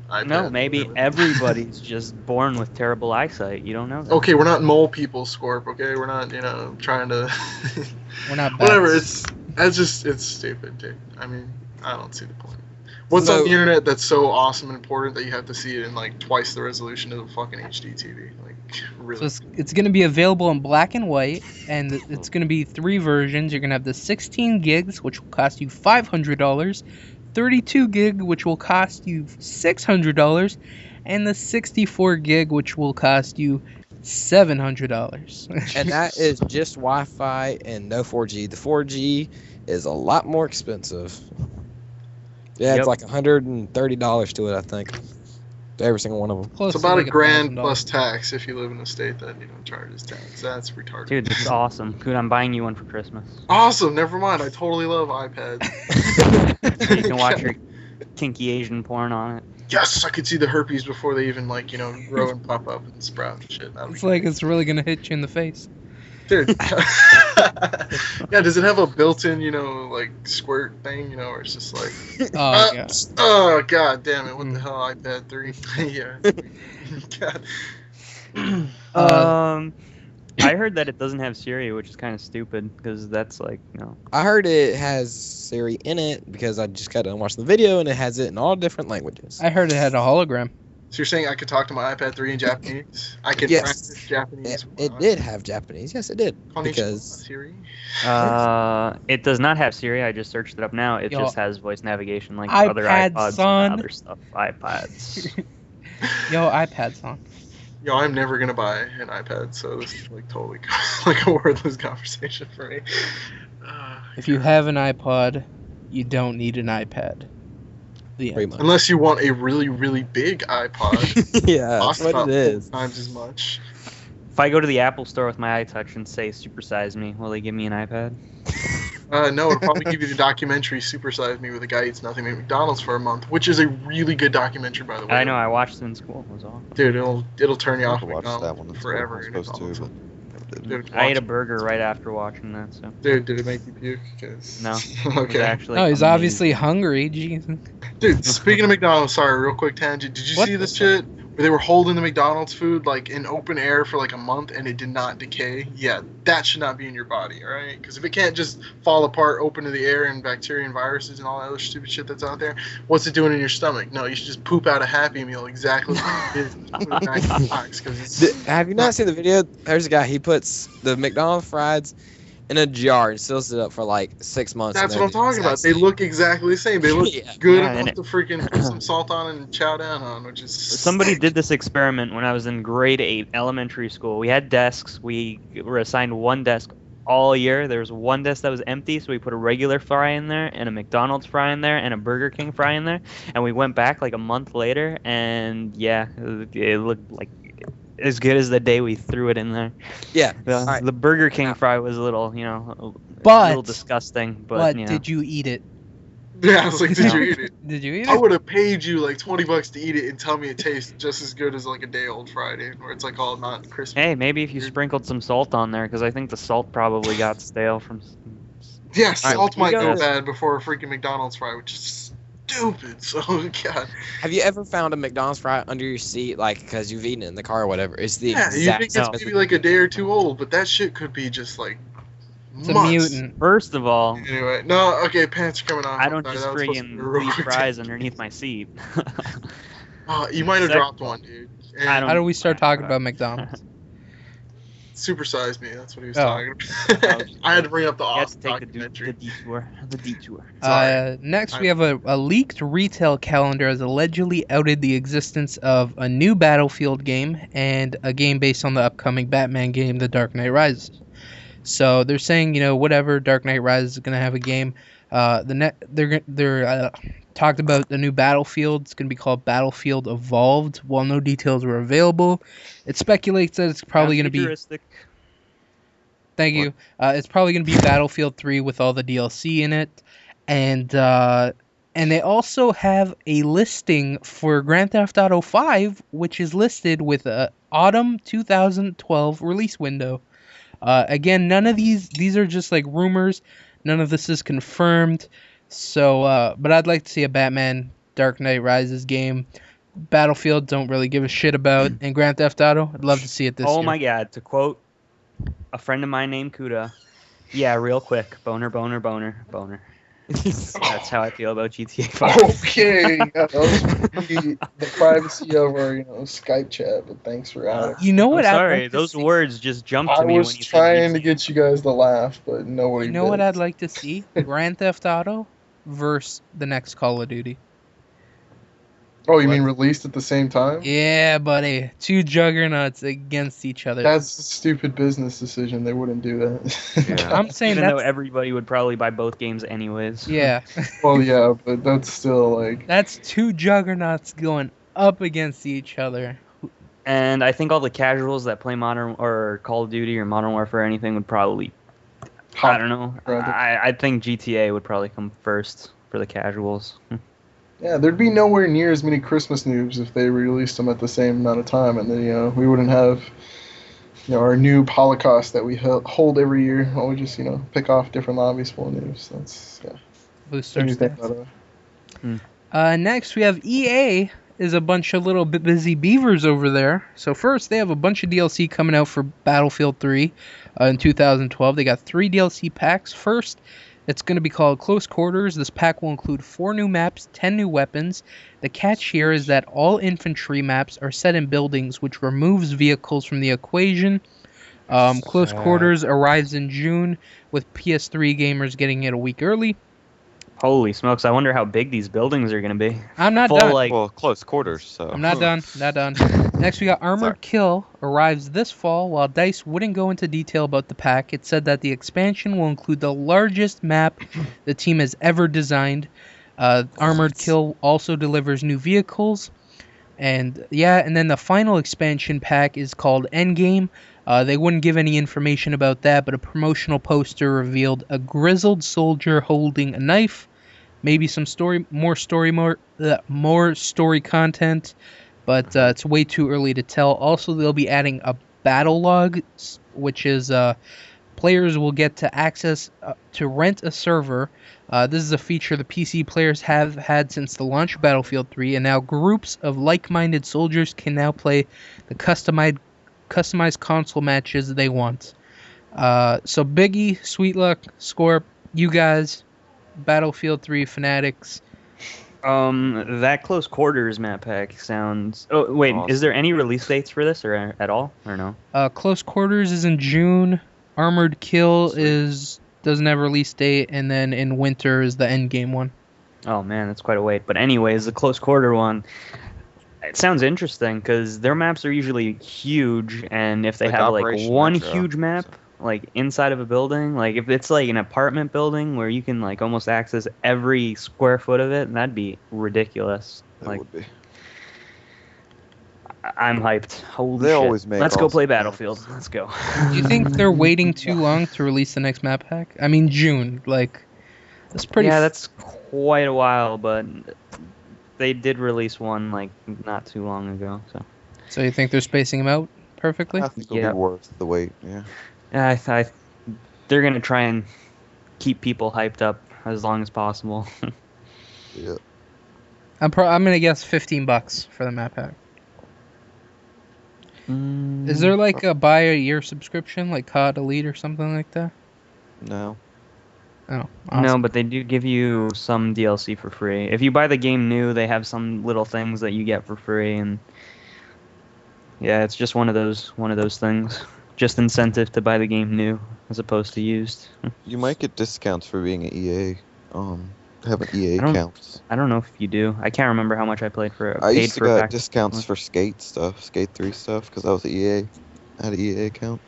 iPad. No, maybe whatever. everybody's just born with terrible eyesight. You don't know that. Okay, we're not mole people, Scorp. Okay, we're not, trying to. We're not Whatever. bats. It's stupid, dude. I mean, I don't see the point. What's So- on the internet that's so awesome and important that you have to see it in like twice the resolution of a fucking HD TV? Like, really? So it's going to be available in black and white, and it's going to be 3 versions. You're going to have the 16 gigs, which will cost you $500, 32 gig, which will cost you $600, and the 64 gig, which will cost you $700. And that is just Wi-Fi and no 4G. The 4G is a lot more expensive. Yeah, Yep. it's like $130 to it, I think. To every single one of them. Close It's to about like a grand $1,000. plus tax if you live in a state that charges tax. That's retarded. Dude, this is awesome. Dude, I'm buying you one for Christmas. Awesome. Never mind. I totally love iPads. So you can watch your kinky Asian porn on it. Yes, I could see the herpes before they even grow and pop up and sprout and shit. That'd be It's like it's really going to hit you in the face. Dude. Yeah, does it have a built-in, squirt thing, where it's just like, Oh, yeah. oh, god damn it, what the hell, iPad 3? Yeah. God. I heard that it doesn't have Siri, which is kind of stupid because that's like, I heard it has Siri in it because I just got done watching the video and it has it in all different languages. I heard it had a hologram. So you're saying I could talk to my iPad 3 in Japanese? I can Yes. practice Japanese. It did have Japanese. Yes, it did. Konnichiwa, Because Siri. It does not have Siri. I just searched it up now. It Yo, just has voice navigation like iPad, other iPods son. and other stuff. iPads. Yo, iPad song. Yo, I'm never gonna buy an iPad, so this is like totally like a worthless conversation for me. If you have an iPod, you don't need an iPad. The pretty end. much. Unless you want a really, really big iPod, Yeah, that's costs what about it is. 4 times as much. If I go to the Apple store with my iTouch and say supersize me, will they give me an iPad? No, it'll probably give you the documentary "Super Size Me" with a guy eats nothing at McDonald's for a month, which is a really good documentary, by the way. I know. I watched it in school. Was all. Dude, it'll turn you I off have to watch McDonald's that one. That's forever. what in I'm supposed to, McDonald's. but Dude, I ate a watch- burger right after watching that. So Dude, did it make you puke? 'Cause- no. It was okay. actually No, he's amazing. obviously hungry. Jeez. Dude, speaking of McDonald's, sorry, real quick tangent. Did you What see the this shit where they were holding the McDonald's food like in open air for like a month and it did not decay? Yeah, that should not be in your body, all right? Because if it can't just fall apart, open to the air and bacteria and viruses and all that other stupid shit that's out there, what's it doing in your stomach? No, you should just poop out a Happy Meal exactly like it is. And put it back in the box, 'cause it's- Have you not seen the video? There's a guy, he puts the McDonald's fries in a jar and seals it up for like 6 months. That's and what I'm they're talking about. They look exactly the same. They look Yeah. good Yeah, and enough to freaking put some salt on and chow down on, which is Somebody sick. did this experiment when I was in grade 8 elementary school. We had desks. We were assigned one desk all year. There was one desk that was empty, so we put a regular fry in there and a McDonald's fry in there and a Burger King fry in there. And we went back like a month later, and yeah, it looked like as good as the day we threw it in there. Yeah. The, Alright. the Burger King fry was a little, a But little disgusting. But, you know. did you eat it? Yeah, I was like, did you eat it? Did you eat I it? would have paid you like $20 to eat it and tell me it tastes just as good as like a day old Friday, where it's like all not crispy. Hey, maybe if you sprinkled some salt on there, because I think the salt probably got stale from. Yeah, salt we might go- go bad before a freaking McDonald's fry, which is stupid. So God, Have you ever found a McDonald's fry under your seat, like because you've eaten it in the car or whatever? It's the yeah, you exact think same. it's maybe like a day or two old, but that shit could be just like It's a months. mutant. First of all, Anyway, no, okay, pants are coming off. I don't Sorry, just that was supposed to be a friggin' real leave quick fries tangent. underneath my seat. You might have Second- dropped one, dude. And I don't- How do we start talking about McDonald's? Supersize me. That's what he was Oh. talking about. I had to bring up the You have to awesome take documentary. the detour. The detour. Sorry. Next, we have a leaked retail calendar has allegedly outed the existence of a new Battlefield game and a game based on the upcoming Batman game, The Dark Knight Rises. So they're saying, whatever, Dark Knight Rises is going to have a game. They're talked about the new Battlefield. It's going to be called Battlefield Evolved. While no details were available, it speculates that it's probably going to be. Futuristic. Thank you. It's probably going to be Battlefield 3 with all the DLC in it, and they also have a listing for Grand Theft Auto 5, which is listed with a autumn 2012 release window. Again, none of these are just like rumors. None of this is confirmed. So, but I'd like to see a Batman Dark Knight Rises game. Battlefield don't really give a shit about, and Grand Theft Auto, I'd love to see it this year. Oh my god, to quote a friend of mine named Kuda, yeah, real quick, boner, boner, boner, boner. That's how I feel about GTA 5. Okay, yeah, that was the privacy of our Skype chat, but thanks for asking. You know I'm what? I'd sorry, like to those see? words just jumped I to me was when you trying said to get you guys to laugh, but nobody You know what did. I'd like to see? Grand Theft Auto versus the next Call of Duty. Oh, you mean released at the same time? Yeah, buddy. Two juggernauts against each other. That's a stupid business decision. They wouldn't do that. Yeah. I'm saying even though that's everybody would probably buy both games anyways. yeah. Well, yeah, but that's still like. That's two juggernauts going up against each other. And I think all the casuals that play Modern or Call of Duty or Modern Warfare or anything would probably, I don't know. Right. I think GTA would probably come first for the casuals. Yeah, there'd be nowhere near as many Christmas news if they released them at the same amount of time, and then we wouldn't have our new Holocaust that we hold every year. Or we just pick off different lobbies full of news. That's Booster What do you think stats. about that? Next, we have EA is a bunch of little bit busy beavers over there. So first, they have a bunch of DLC coming out for Battlefield 3 in 2012. They got 3 DLC packs. First, It's going to be called Close Quarters. This pack will include 4 new maps, 10 new weapons. The catch here is that all infantry maps are set in buildings, which removes vehicles from the equation. Close Quarters arrives in June, with PS3 gamers getting it a week early. Holy smokes! I wonder how big these buildings are gonna be. I'm not Full, done. like- Well, close quarters. So I'm not done. Not done. Next, we got Armored Kill arrives this fall. While DICE wouldn't go into detail about the pack, it said that the expansion will include the largest map the team has ever designed. Armored Kill also delivers new vehicles. And then the final expansion pack is called Endgame. They wouldn't give any information about that, but a promotional poster revealed a grizzled soldier holding a knife. Maybe some more story content, but it's way too early to tell. Also, they'll be adding a battle log, which is players will get to access to rent a server. This is a feature the PC players have had since the launch of Battlefield 3, and now groups of like-minded soldiers can now play the customized console matches they want. So Biggie, Sweet Luck, Scorp, you guys, Battlefield 3 fanatics. That Close Quarters map pack sounds... Oh, wait, Awesome. Is there any release dates for this or at all, or no? Close Quarters is in June. Armored Kill doesn't have a release date, and then in winter is the Endgame one. Oh man, that's quite a wait. But anyways, the Close Quarter one, it sounds interesting because their maps are usually huge, and if they Like have like Operation one Metro. huge map, like inside of a building, like if it's like an apartment building where you can like almost access every square foot of it, that'd be ridiculous. That Like would be. I'm hyped. Holy They shit. always make Let's go play awesome Battlefield. maps. Let's go. Do you think they're waiting too long to release the next map pack? I mean, June. Like, that's pretty. Yeah, that's quite a while, but they did release one like not too long ago. So you think they're spacing them out perfectly? I think it'll Yeah. be worth the wait. Yeah. Yeah, they're gonna try and keep people hyped up as long as possible. Yeah. I'm gonna guess $15 for the map pack. Is there like a buy a year subscription, like COD Elite or something like that? No. Oh, No, awesome. but they do give you some DLC for free. If you buy the game new, they have some little things that you get for free, and yeah, it's just one of those things. Just incentive to buy the game new as opposed to used. You might get discounts for being an EA. Having EA I don't- accounts. I don't know if you do. I can't remember how much I paid for it. I Paid used to for a get pack. discounts for Skate stuff, Skate 3 stuff, because I was EA. I had an EA account.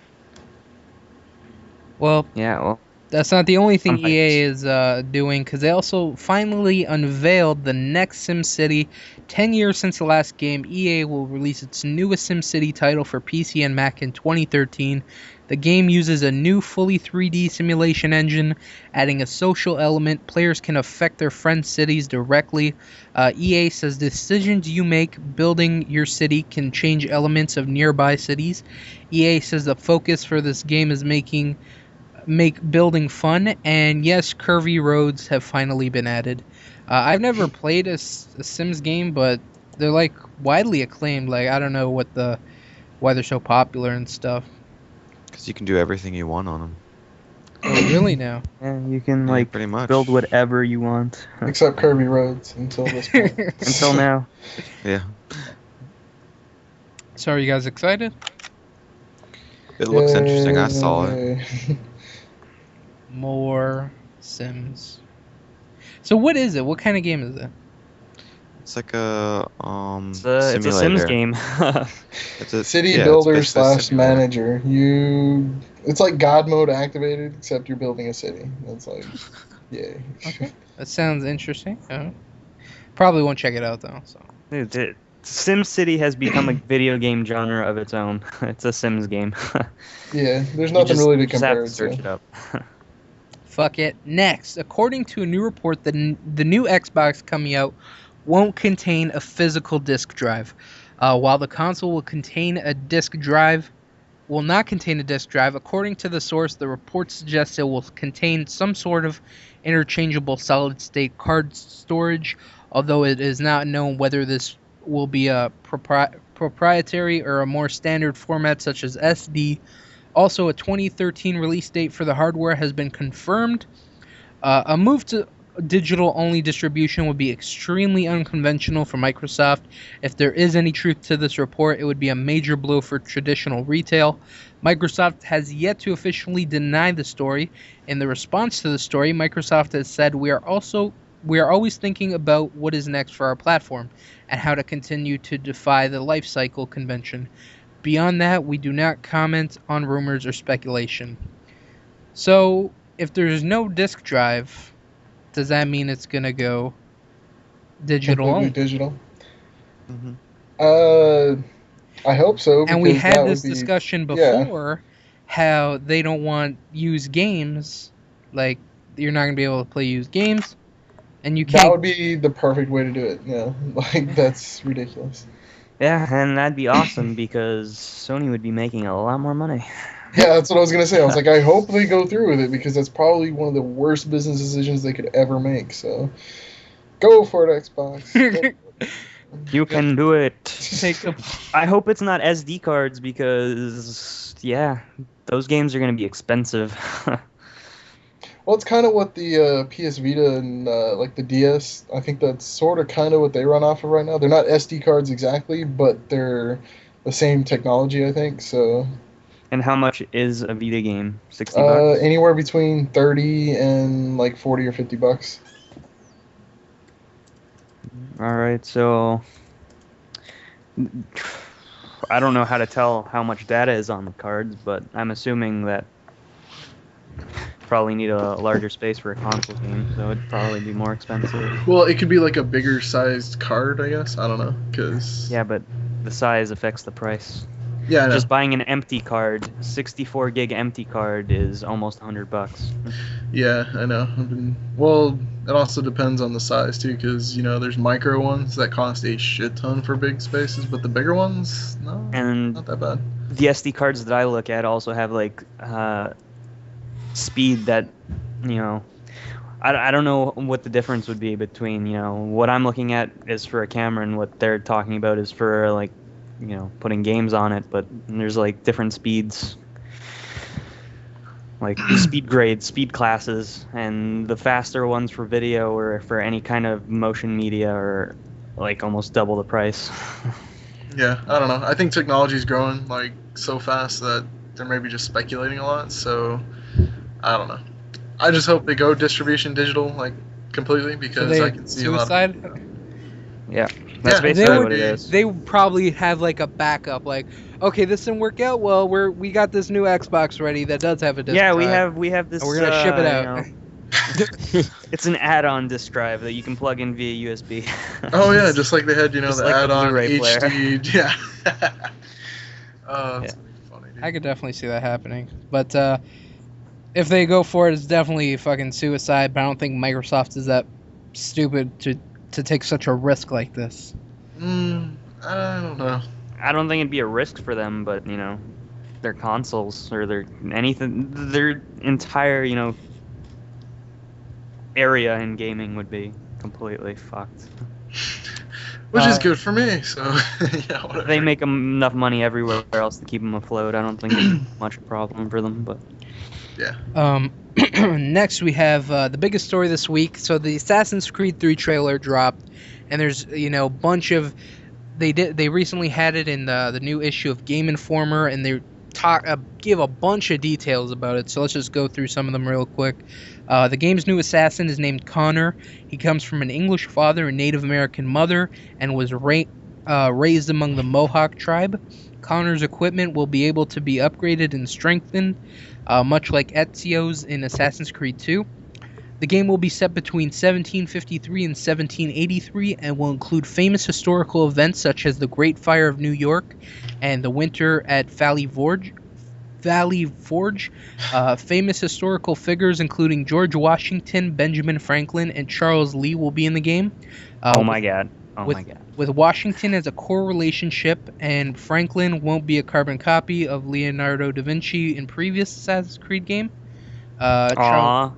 Well, Yeah, well, that's not the only thing I'm hyped. EA is doing, because they also finally unveiled the next SimCity. 10 years since the last game, EA will release its newest SimCity title for PC and Mac in 2013. The game uses a new fully 3D simulation engine, adding a social element. Players can affect their friends' cities directly. EA says decisions you make building your city can change elements of nearby cities. EA says the focus for this game is make building fun, and yes, curvy roads have finally been added. I've never played a Sims game, but they're like widely acclaimed. Like, I don't know why they're so popular and stuff. Because you can do everything you want on them. Oh, really now? yeah, you can Yeah, like pretty much. build whatever you want. Except curvy roads until this point. Until now. Yeah. So are you guys excited? It looks interesting. I saw it. Yay. More Sims. So what is it? What kind of game is it? It's like a It's a simulator. Sims game. It's a City yeah, it's builder basically a / simulator. manager. It's like God mode activated, except you're building a city. That's like, yay. Okay. That sounds interesting. Probably won't check it out though. So. Dude, SimCity has become a video game genre of its own. It's a Sims game. Yeah, there's You nothing really to you just have compare to it search to. it up. Fuck it. Next, according to a new report, the new Xbox coming out won't contain a physical disk drive. While the console will not contain a disk drive, according to the source, the report suggests it will contain some sort of interchangeable solid-state card storage, although it is not known whether this will be a proprietary or a more standard format such as SD. Also, a 2013 release date for the hardware has been confirmed. A move to digital-only distribution would be extremely unconventional for Microsoft. If there is any truth to this report, it would be a major blow for traditional retail. Microsoft has yet to officially deny the story. In the response to the story, Microsoft has said, we are always thinking about what is next for our platform and how to continue to defy the life cycle convention. Beyond that, we do not comment on rumors or speculation. So, if there's no disk drive, does that mean it's gonna go digital Completely only? digital. Mhm. I hope so. And we because had that this would be- discussion yeah. before, how they don't want used games. Like, you're not gonna be able to play used games, and you That can't. would be the perfect way to do it. Yeah, like that's ridiculous. Yeah, and that'd be awesome because Sony would be making a lot more money. Yeah, that's what I was gonna say. I was like, I hope they go through with it because that's probably one of the worst business decisions they could ever make. So, go for it, Xbox. You can do it. Take the I hope it's not SD cards because, yeah, those games are going to be expensive. Well, it's kind of what the PS Vita and like the DS. I think that's sort of kind of what they run off of right now. They're not SD cards exactly, but they're the same technology. I think so. And how much is a Vita game? 60 bucks? Anywhere between 30 and like 40 or $50. Alright, so I don't know how to tell how much data is on the cards, but I'm assuming that probably need a larger space for a console game, so it'd probably be more expensive. Well, it could be like a bigger sized card, I guess. I don't know, cause Yeah, but the size affects the price. yeah, I know. Just buying an empty card, 64 gig empty card is almost $100. Yeah, I know. Well, it also depends on the size too, because there's micro ones that cost a shit ton for big spaces, but the bigger ones, no, And not that bad. the SD cards that I look at also have like speed that, I don't know what the difference would be between, what I'm looking at is for a camera and what they're talking about is for like, putting games on it, but there's like different speeds, like speed grades, speed classes, and the faster ones for video or for any kind of motion media are like almost double the price. Yeah, I don't know. I think technology's growing like so fast that they're maybe just speculating a lot. So I don't know. I just hope they go distribution digital like completely because I can see a lot. suicide. Yeah, that's Yeah, basically they what it is. They would probably have like a backup, like, okay, this didn't work out. Well, we got this new Xbox ready that does have a disc Yeah, drive. we have this. And we're gonna ship it you out. know, it's an add-on disk drive that you can plug in via USB. Oh yeah, just like they had, Just the like the add-on Blu-ray player. HD. Yeah. That's Yeah. funny, dude. I could definitely see that happening, but if they go for it, it's definitely fucking suicide. But I don't think Microsoft is that stupid to take such a risk like this. I don't know. I don't think it'd be a risk for them, but their consoles or their entire area in gaming would be completely fucked. Which is good for me. So yeah, whatever. They make enough money everywhere else to keep them afloat. I don't think it's much a problem for them, but. Yeah. Next, we have the biggest story this week. So the Assassin's Creed 3 trailer dropped, and there's a bunch of they recently had it in the new issue of Game Informer, and they give a bunch of details about it. So let's just go through some of them real quick. The game's new assassin is named Connor. He comes from an English father and Native American mother, and was raised among the Mohawk tribe. Connor's equipment will be able to be upgraded and strengthened, much like Ezio's in Assassin's Creed 2. The game will be set between 1753 and 1783 and will include famous historical events such as the Great Fire of New York and the winter at Valley Forge. Famous historical figures including George Washington, Benjamin Franklin, and Charles Lee will be in the game. Oh my god. With Washington as a core relationship, and Franklin won't be a carbon copy of Leonardo da Vinci in previous Assassin's Creed game. Aww.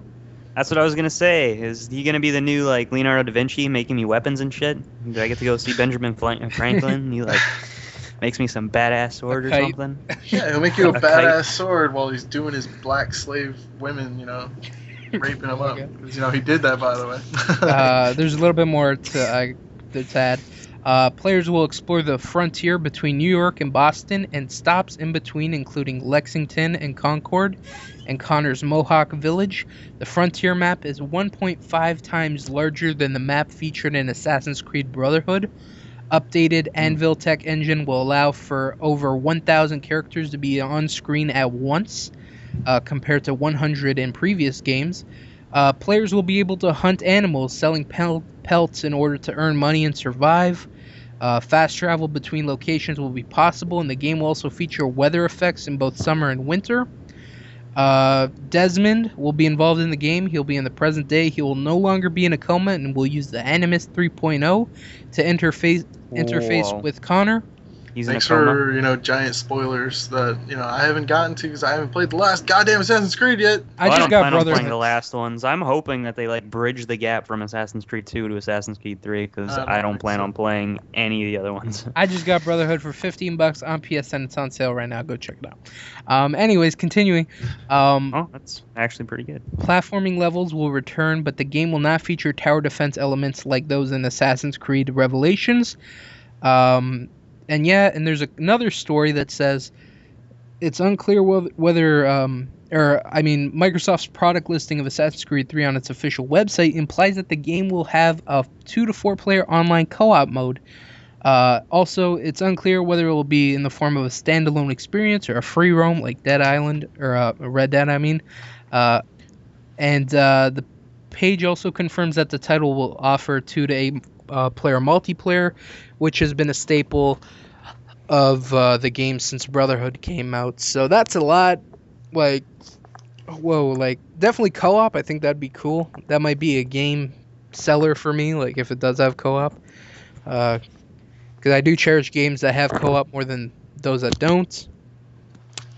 That's what I was gonna say. Is he gonna be the new like Leonardo da Vinci making me weapons and shit? Do I get to go see Benjamin Franklin? He like makes me some badass sword or kite. something? Yeah, he'll make you a A badass kite. sword while he's doing his black slave women, raping him up. Okay. Because, you know, he did that, by the way. There's a little bit more to add. Players will explore the frontier between New York and Boston and stops in between, including Lexington and Concord and Connor's Mohawk Village. The frontier map is 1.5 times larger than the map featured in Assassin's Creed Brotherhood. Updated Anvil Tech engine will allow for over 1,000 characters to be on screen at once, compared to 100 in previous games. Players will be able to hunt animals, selling pelts in order to earn money and survive. Fast travel between locations will be possible, and the game will also feature weather effects in both summer and winter. Desmond will be involved in the game. He'll be in the present day. He will no longer be in a coma and will use the Animus 3.0 to interface Whoa. with Connor. He's Thanks in a coma. for, you know, giant spoilers that, you know, I haven't gotten to because I haven't played the last goddamn Assassin's Creed yet. I Well, just don't got plan on playing Brotherhood. the last ones. I'm hoping that they like bridge the gap from Assassin's Creed 2 to Assassin's Creed 3 because I don't plan on playing any of the other ones. I just got Brotherhood for $15 on PSN. It's on sale right now. Go check it out. Anyways, continuing. Oh, that's actually pretty good. Platforming levels will return, but the game will not feature tower defense elements like those in Assassin's Creed Revelations. And there's another story that says it's unclear whether Microsoft's product listing of Assassin's Creed 3 on its official website implies that the game will have a 2 to 4 player online co-op mode. Also, it's unclear whether it will be in the form of a standalone experience or a free roam like Dead Island or Red Dead, I mean. The page also confirms that the title will offer 2 to 8 player multiplayer, which has been a staple of the game since Brotherhood came out. So that's a lot. Definitely co-op. I think that'd be cool. That might be a game seller for me, like if it does have co-op. Because I do cherish games that have co-op more than those that don't.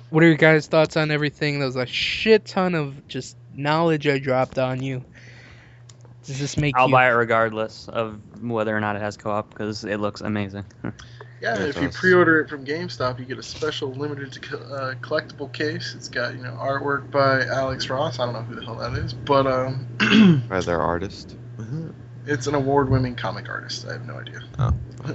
What are your guys' thoughts on everything? There was a shit ton of just knowledge I dropped on you. Does this make I'll you... buy it regardless of whether or not it has co-op because it looks amazing. Yeah, That's if you awesome. pre-order it from GameStop, you get a special limited collectible case. It's got, you know, artwork by Alex Ross. I don't know who the hell that is, but By their artist. it's an award-winning comic artist. I have no idea. Oh.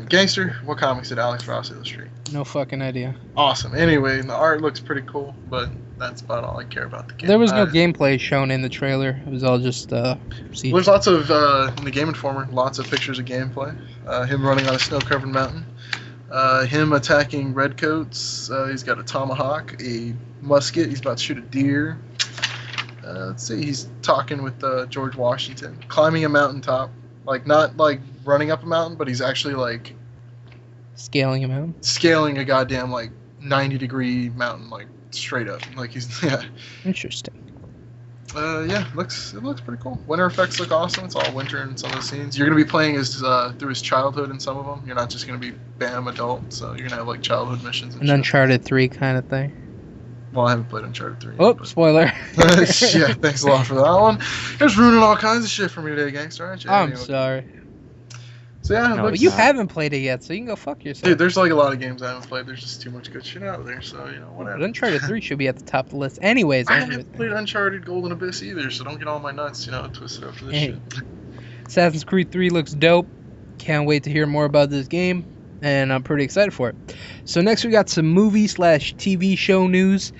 Gangster, what comics did Alex Ross illustrate? No fucking idea. Awesome. Anyway, the art looks pretty cool, but that's about all I care about the game. There was no gameplay shown in the trailer. It was all just CG. There's lots of, in the Game Informer, lots of pictures of gameplay. Him running on a snow-covered mountain. Him attacking redcoats. He's got a tomahawk, a musket. He's about to shoot a deer. Let's see. He's talking with George Washington. Climbing a mountaintop. Like, not like running up a mountain, but he's actually like Scaling him out. scaling a goddamn like 90-degree mountain, like straight up. Like he's Interesting. it looks pretty cool. Winter effects look awesome. It's all winter in some of the scenes. You're gonna be playing as through his childhood in some of them. You're not just gonna be bam adult. So you're gonna have like childhood missions. And An shit. Uncharted 3 kind of thing. Well, I haven't played Uncharted 3. Oh, but- spoiler. yeah, thanks a lot for that one. You're just ruining all kinds of shit for me today, gangster, aren't you? I'm Anyway. sorry. So yeah, it No, looks, But you haven't played it yet, so you can go fuck yourself. dude, there's like a lot of games I haven't played. There's just too much good shit out there. So you know, whatever. But Uncharted 3 should be at the top of the list. Anyways, I haven't played Uncharted Golden Abyss either, so don't get all my nuts, you know, twisted up for this Hey. shit. Assassin's Creed 3 looks dope. Can't wait to hear more about this game, and I'm pretty excited for it. So next we got some movie/TV show news.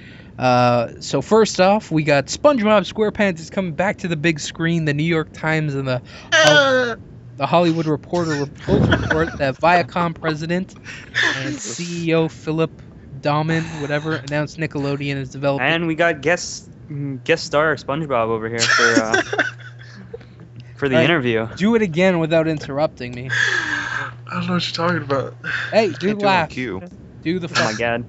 So first off, we got SpongeBob SquarePants is coming back to the big screen. The New York Times and the Hollywood Reporter both report that Viacom president and CEO Philip Dahman, whatever, announced Nickelodeon is developing. And we got guest star SpongeBob over here for the Alright. interview. Do it again without interrupting me. I don't know what you're talking about. Hey, do Can't the do it on laugh. cue. Do the Oh my fuck. god.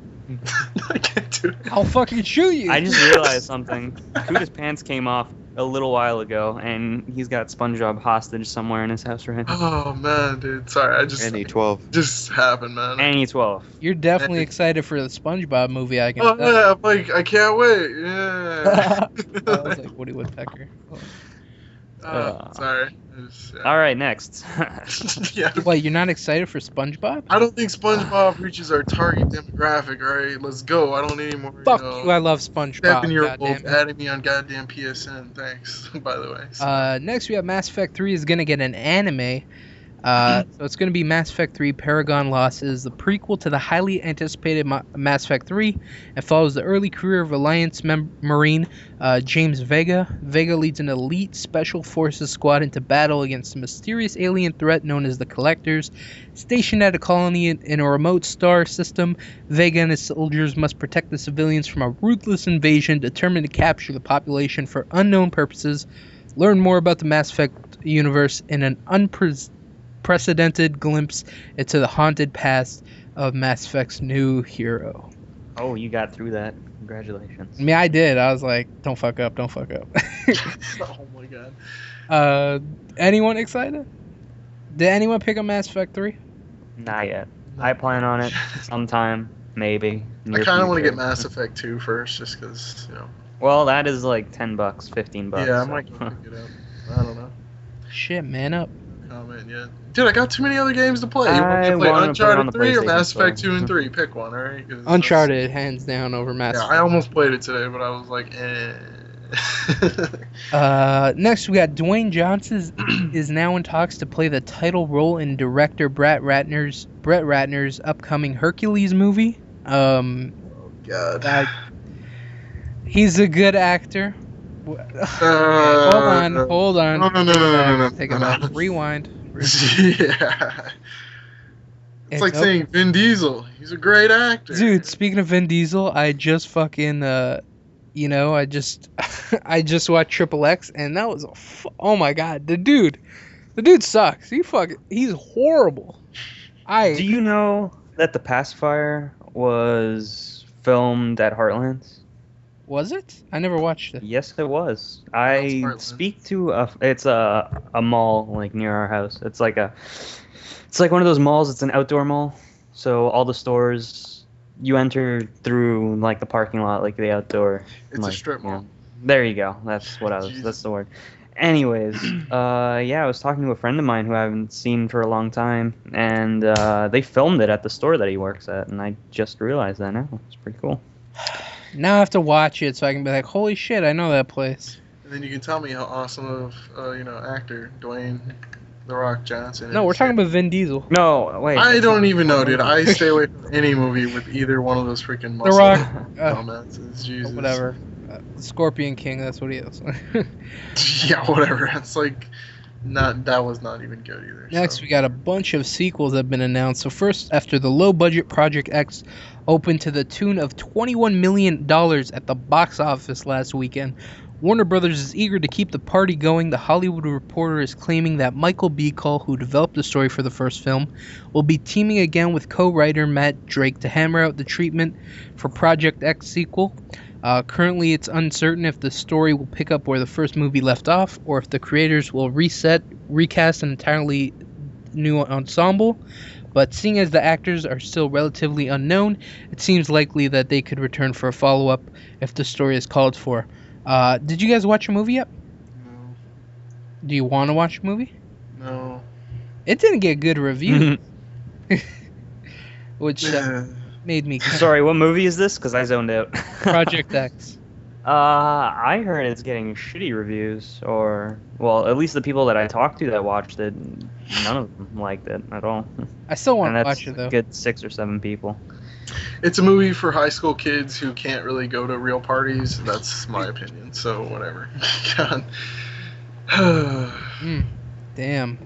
I can't do it. I'll fucking shoot you. I just realized something. Kuda's pants came off a little while ago, and he's got SpongeBob hostage somewhere in his house right now. Oh man, dude. Sorry, I just NE12. just happened, man. And he's 12. You're definitely excited for the SpongeBob movie, I can Oh tell. yeah, I'm like I can't wait. Yeah. I was like Woody Woodpecker. Sorry. All right, next. Yeah. What, you're not excited for SpongeBob? I don't think SpongeBob reaches our target demographic. All right, let's go. I don't need any more. Fuck you, I love SpongeBob. 7-year-olds Goddamn it. adding me on goddamn PSN. Thanks, by the way. Next we have Mass Effect 3 is gonna get an anime. So it's going to be Mass Effect 3 Paragon Losses, the prequel to the highly anticipated Mass Effect 3, and follows the early career of Alliance Marine James Vega. Vega leads an elite special forces squad into battle against a mysterious alien threat known as the Collectors. Stationed at a colony in a remote star system, Vega and his soldiers must protect the civilians from a ruthless invasion determined to capture the population for unknown purposes. Learn more about the Mass Effect universe in an unprecedented glimpse into the haunted past of Mass Effect's new hero. Oh, you got through that. Congratulations. I mean, I did. I was like, don't fuck up, don't fuck up. Oh my god. Anyone excited? Did anyone pick up Mass Effect 3? Not yet. I plan on it sometime, maybe. I kind of want to get Mass Effect 2 first, just because, you know. Well, that is like $10, $15. Yeah, I so. might pick it up. I don't know. Shit, man up. Comment yet. Dude, I got too many other games to play. You want me I to play wanna play it on Uncharted the 3 or PlayStation Mass Effect Store. 2 and 3? Pick one, alright? Uncharted, hands down, over Mass Yeah, Effect. I almost played it today, but I was like, eh. Next, we got Dwayne Johnson is now in talks to play the title role in director Brett Ratner's upcoming Hercules movie. God. He's a good actor. Hold on. No. Take it back. Rewind. Yeah. It's like saying Vin Diesel. He's a great actor. Dude, speaking of Vin Diesel, I just fucking, I just watched Triple X, and that was oh my god, the dude sucks. He's horrible. Do you know that The Pacifier was filmed at Heartlands? Was it? I never watched it. Yes, it was. I speak to it's a mall like near our house. It's like one of those malls. It's an outdoor mall, so all the stores you enter through like the parking lot, like the outdoor. It's a strip mall. There you go. That's what that's the word. Anyways, yeah, I was talking to a friend of mine who I haven't seen for a long time, and they filmed it at the store that he works at, and I just realized that now. It's pretty cool. Now I have to watch it so I can be like, holy shit, I know that place. And then you can tell me how awesome of actor Dwayne The Rock Johnson is. No, we're talking about Vin Diesel. No, wait. I don't even know, dude. I stay away from any movie with either one of those freaking The Rock. dumbasses. Jesus. Whatever. Scorpion King, that's what he is. Yeah, whatever. It's like, that was not even good either. Next, we got a bunch of sequels that have been announced. So first, after the low-budget Project X opened to the tune of $21 million at the box office last weekend, Warner Brothers is eager to keep the party going. The Hollywood Reporter is claiming that Michael Bacall, who developed the story for the first film, will be teaming again with co-writer Matt Drake to hammer out the treatment for Project X sequel. Currently, it's uncertain if the story will pick up where the first movie left off, or if the creators will recast an entirely new ensemble. But seeing as the actors are still relatively unknown, it seems likely that they could return for a follow-up if the story is called for. Did you guys watch a movie yet? No. Do you want to watch a movie? No. It didn't get good reviews. Which made me... Sorry, what movie is this? Because I zoned out. Project X. I heard it's getting shitty reviews, or well, at least the people that I talked to that watched it, none of them liked it at all. I still want and to watch it though. That's a good 6 or 7 people. It's a movie for high school kids who can't really go to real parties. That's my opinion. So whatever. God. Damn,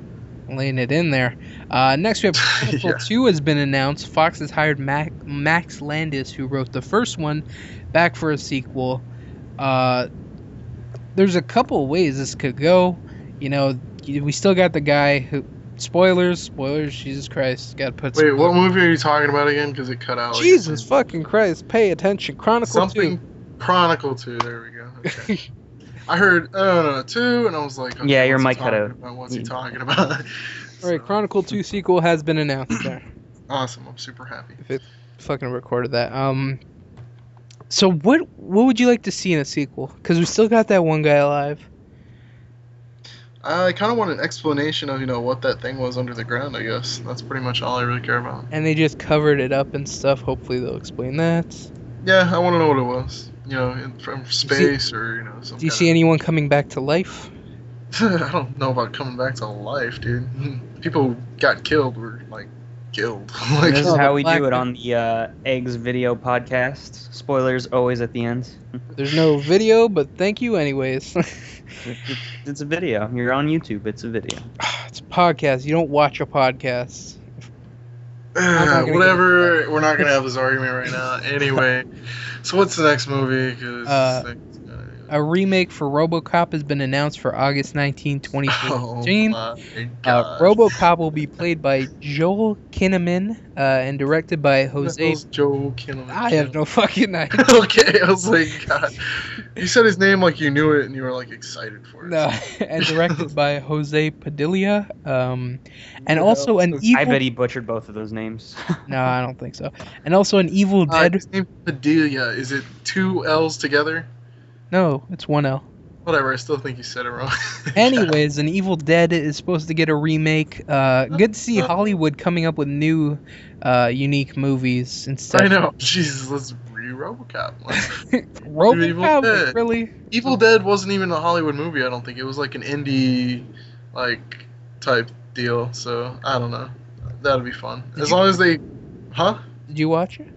laying it in there. Next we have Chronicle 2 has been announced. Fox has hired Max Landis, who wrote the first one, back for a sequel. There's a couple of ways this could go. You know, we still got the guy who... Spoilers, Jesus Christ. Gotta put Wait, what movie are you talking about again? Because it cut out. Jesus fucking Christ. Pay attention. Chronicle 2. Chronicle 2, there we go. Okay. I heard, 2, and I was like... Okay, yeah, your mic cut out. What's he talking about? Alright, Chronicle 2 sequel has been announced there. Awesome, I'm super happy. If it fucking recorded that. So what would you like to see in a sequel? Because we still got that one guy alive. I kind of want an explanation of what that thing was under the ground. I guess that's pretty much all I really care about. And they just covered it up and stuff. Hopefully they'll explain that. Yeah, I want to know what it was. From space or some. Do you see anyone coming back to life? I don't know about coming back to life, dude. People who got killed were killed. This is Oh, how the we black do it on the Eggs video podcast. Spoilers always at the end. There's no video, but thank you anyways. It's a video. You're on YouTube. It's a video. It's a podcast. You don't watch a podcast. not gonna Whatever. We're not gonna have this argument right now. Anyway, so what's the next movie? 'Cause A remake for Robocop has been announced for August 19, 2014. my God. Robocop will be played by Joel Kinnaman and directed by Who the Jose. hell's Joe Kinnaman? I have no fucking idea. Okay, I was like, God. You said his name like you knew it and you were excited for it. No, and directed by Jose Padilla. And also an evil. I bet he butchered both of those names. No, I don't think so. And also an Evil Dead. His name Padilla. Is it two L's together? No, it's one L. Whatever, I still think you said it wrong. Anyways, an Evil Dead is supposed to get a remake. Good to see Hollywood coming up with new, unique movies instead. I know. Jesus, let's RoboCop. Robocop, Dead. really? Evil Dead wasn't even a Hollywood movie, I don't think. It was like an indie, type deal. So, I don't know. That'll be fun. As long as they... Huh? Did you watch it?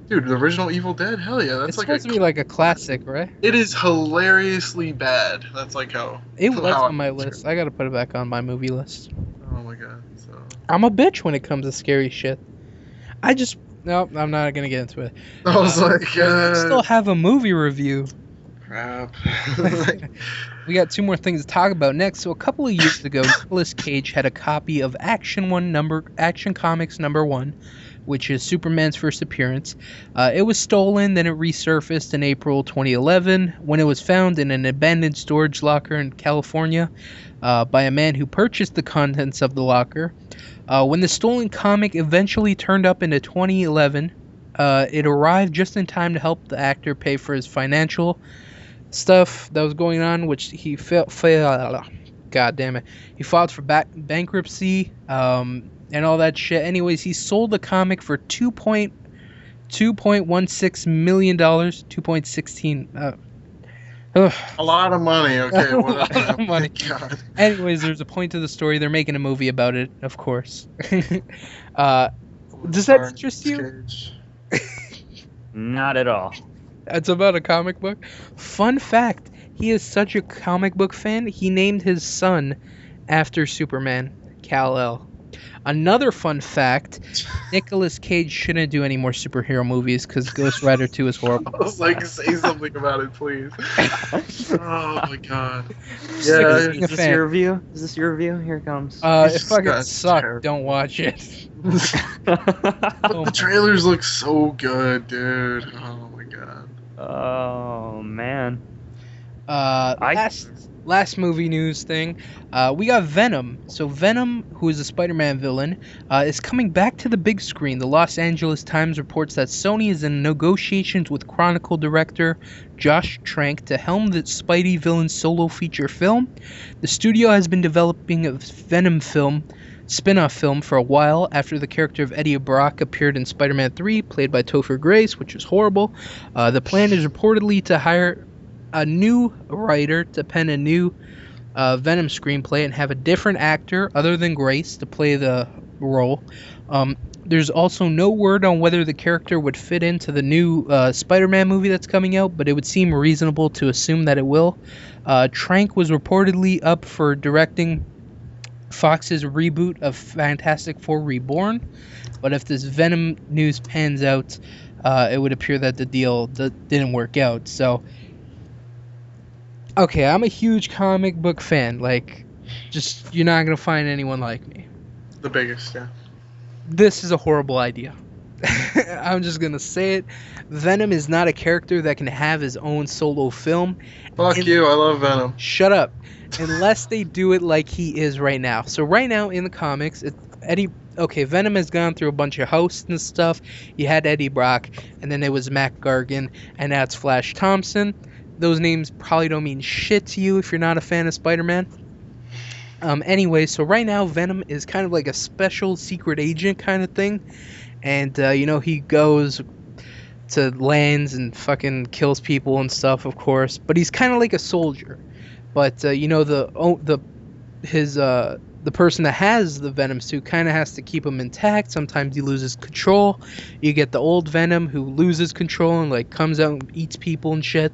Dude, the original Evil Dead? Hell yeah. That's It's supposed to be like a classic, right? It is hilariously bad. That's how... It was how on my list. I gotta put it back on my movie list. Oh my god. So... I'm a bitch when it comes to scary shit. No, I'm not gonna get into it. I was like, We still have a movie review. crap. We got two more things to talk about next. So a couple of years ago, Nicolas Cage had a copy of Action Comics #1, which is Superman's first appearance. It was stolen, then it resurfaced in April 2011 when it was found in an abandoned storage locker in California by a man who purchased the contents of the locker. When the stolen comic eventually turned up into 2011, it arrived just in time to help the actor pay for his financial stuff that was going on, which he God damn it. He filed for bankruptcy. And all that shit. Anyways, he sold the comic for $2.16 million. 2.16. A lot of money, okay. A lot of money. God. Anyways, there's a point to the story. They're making a movie about it, of course. Does that interest you? Not at all. It's about a comic book. Fun fact: he is such a comic book fan. He named his son after Superman, Kal-El. Another fun fact, Nicolas Cage shouldn't do any more superhero movies because Ghost Rider 2 is horrible. I was like, say something about it, please. Oh my god. Yeah, Yeah, Being a Is this fan. your review? Is this your review? Here it comes. If fucking That's suck, terrible. don't watch it. but the trailers look so good, dude. Oh my god. Oh man. Last movie news thing, we got Venom. So Venom, who is a Spider-Man villain, is coming back to the big screen. The Los Angeles Times reports that Sony is in negotiations with Chronicle director Josh Trank to helm the Spidey villain solo feature film. The studio has been developing a Venom spin-off film for a while after the character of Eddie Brock appeared in Spider-Man 3, played by Topher Grace, which was horrible. The plan is reportedly to hire a new writer to pen a new Venom screenplay and have a different actor other than Grace to play the role. There's also no word on whether the character would fit into the new Spider-Man movie that's coming out, but it would seem reasonable to assume that it will. Trank was reportedly up for directing Fox's reboot of Fantastic Four Reborn, but if this Venom news pans out, it would appear that the deal didn't work out. So, okay, I'm a huge comic book fan. Just you're not gonna find anyone like me. The biggest, yeah. This is a horrible idea. I'm just gonna say it. Venom is not a character that can have his own solo film. Fuck you, I love Venom. Shut up. Unless they do it like he is right now. So right now in the comics, Venom has gone through a bunch of hosts and stuff. You had Eddie Brock, and then it was Mac Gargan, and now it's Flash Thompson. Those names probably don't mean shit to you if you're not a fan of Spider-Man. Anyway, so right now Venom is kind of like a special secret agent kind of thing, and he goes to lands and fucking kills people and stuff, of course. But he's kind of like a soldier. But the person that has the Venom suit kind of has to keep him intact. Sometimes he loses control. You get the old Venom who loses control and like comes out and eats people and shit.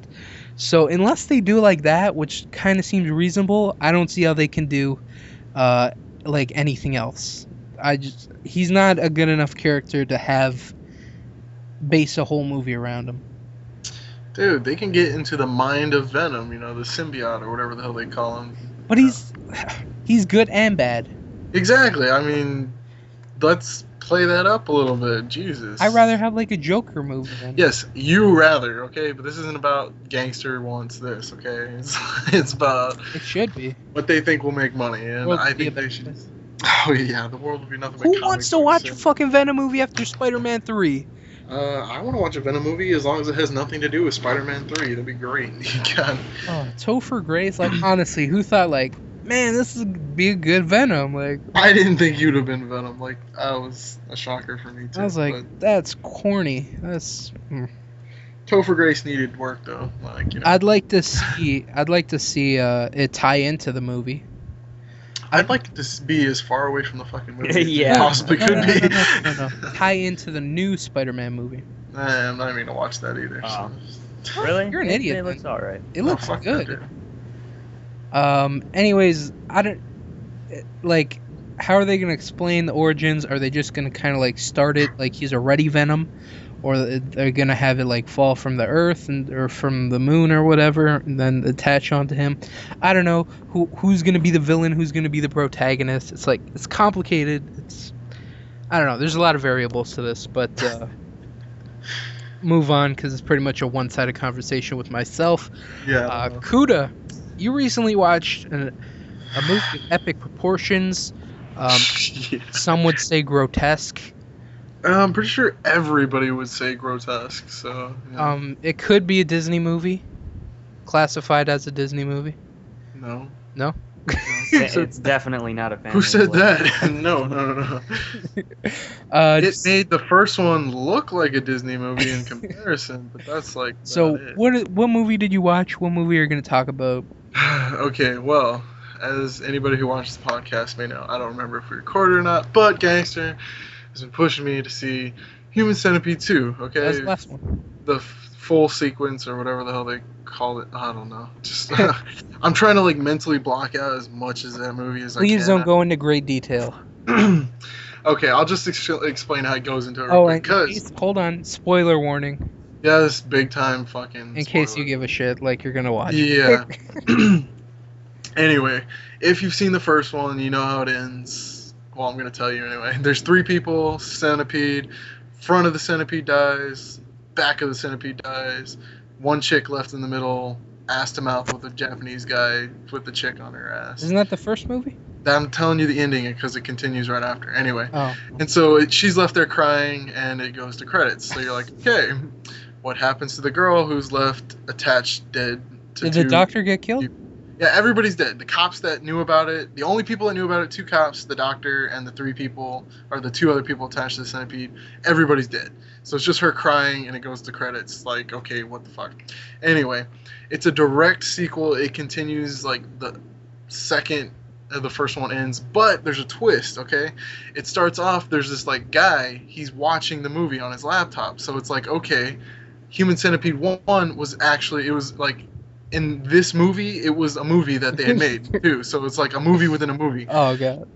So unless they do like that, which kind of seems reasonable, I don't see how they can do like anything else. He's not a good enough character to have base a whole movie around him. Dude, they can get into the mind of Venom, the symbiote or whatever the hell they call him. But he's good and bad. Exactly. I mean, let's play that up a little bit. Jesus. I'd rather have like a Joker movie than... Yes, you rather, okay? But this isn't about gangster wants this, okay? It's about... It should be. What they think will make money, and I think they should... Oh, yeah, the world would be nothing but Who wants to watch a fucking Venom movie after Spider-Man 3? I want to watch a Venom movie as long as it has nothing to do with Spider-Man 3. That'd be great. God. Oh, Topher Grace, like, honestly, who thought, like, man, this would be a good Venom? Like, I didn't think you'd have been Venom. Like, that was a shocker for me, too. I was like, that's corny. That's... Topher Grace needed work, though. Like, I'd like to see it tie into the movie. I'd like to be as far away from the fucking movie as Yeah. it possibly could be. No. Tie into the new Spider-Man movie. I'm not even gonna watch that either. Oh. So. Really? You're an idiot. It looks alright. It looks fuck good. that, dude. Anyways, I don't like. How are they gonna explain the origins? Are they just gonna kind of like start it like he's already Venom, or they're gonna have it like fall from the Earth or from the moon or whatever, and then attach onto him? I don't know who's gonna be the villain, who's gonna be the protagonist. It's like it's complicated. I don't know. There's a lot of variables to this, but move on because it's pretty much a one-sided conversation with myself. Yeah. Kuda, you recently watched a movie of epic proportions. Yeah. Some would say grotesque. I'm pretty sure everybody would say grotesque. So. Yeah. It could be a Disney movie, classified as a Disney movie. No. No. It's definitely not a family. Who said flick. that? No. It made the first one look like a Disney movie in comparison, but that's like. So it. what movie did you watch? What movie are you going to talk about? Okay, well, as anybody who watches the podcast may know, I don't remember if we recorded or not, but Gangster has been pushing me to see Human Centipede 2, okay? That's the last one. The full sequence or whatever the hell they call it. I don't know. Just I'm trying to like mentally block out as much as that movie as I can. Please don't go into great detail. Okay, I'll just explain how it goes into it Oh, real and quick, hold on. Spoiler warning. yeah, this big time fucking In case spoiler. you give a shit, like you're going to watch. Yeah. Anyway, if you've seen the first one, you know how it ends. Well, I'm going to tell you anyway. There's 3 people, Centipede. Front of the Centipede dies. Back of the Centipede dies. One chick left in the middle, ass to mouth with a Japanese guy with the chick on her ass. Isn't that the first movie? I'm telling you the ending because it continues right after. Anyway. Oh. And so she's left there crying, and it goes to credits. So you're like, okay, what happens to the girl who's left attached dead to Did the doctor get killed? Yeah, everybody's dead. The cops that knew about it, the only people that knew about it, 2 cops, the doctor, and the 3 people, or the 2 other people attached to the Centipede, everybody's dead. So it's just her crying, and it goes to credits. Like, okay, what the fuck? Anyway, it's a direct sequel. It continues, like, the second the first one ends, but there's a twist, okay? It starts off, there's this, like, guy, he's watching the movie on his laptop. So it's like, okay, Human Centipede 1 was actually, it was, like, in this movie, it was a movie that they had made too. So it's like a movie within a movie. Oh god.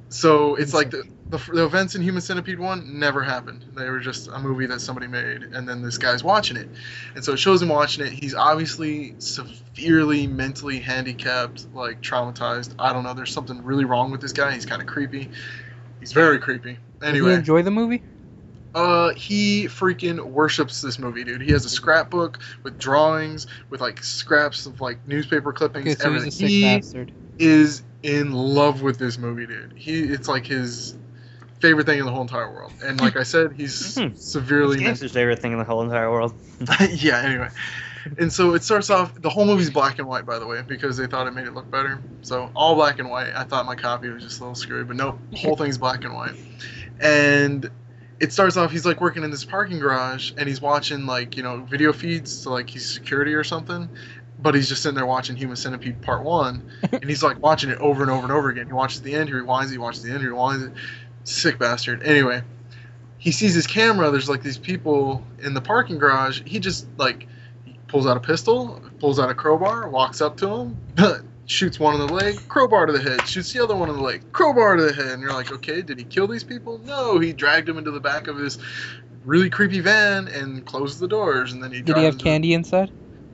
So it's like the events in Human Centipede 1 never happened. They were just a movie that somebody made, and then this guy's watching it. And so it shows him watching it. He's obviously severely mentally handicapped, like traumatized. I don't know. There's something really wrong with this guy. He's kind of creepy. He's very creepy. Did you Anyway. enjoy the movie? He freaking worships this movie, dude. He has a scrapbook with drawings, with like scraps of like newspaper clippings. Okay, so he's a sick He bastard. is in love with this movie, dude. It's like his favorite thing in the whole entire world. And like I said, he's severely Gangster's favorite thing in the whole entire world. yeah. Anyway, And so it starts off. The whole movie's black and white, by the way, because they thought it made it look better. So all black and white. I thought my copy was just a little screwy, but nope, the whole thing's black and white. And it starts off. He's like working in this parking garage, and he's watching like video feeds to like he's security or something. But he's just sitting there watching Human Centipede Part 1, and he's like watching it over and over and over again. He watches the end, he rewinds it, he watches the end, he rewinds it. Sick bastard. Anyway, he sees his camera. There's like these people in the parking garage. He just like he pulls out a pistol, pulls out a crowbar, walks up to him, shoots one in the leg, crowbar to the head, shoots the other one in the leg, crowbar to the head. And you're like, okay, did he kill these people? No, he dragged them into the back of his really creepy van and closed the doors. And then Did he have candy inside?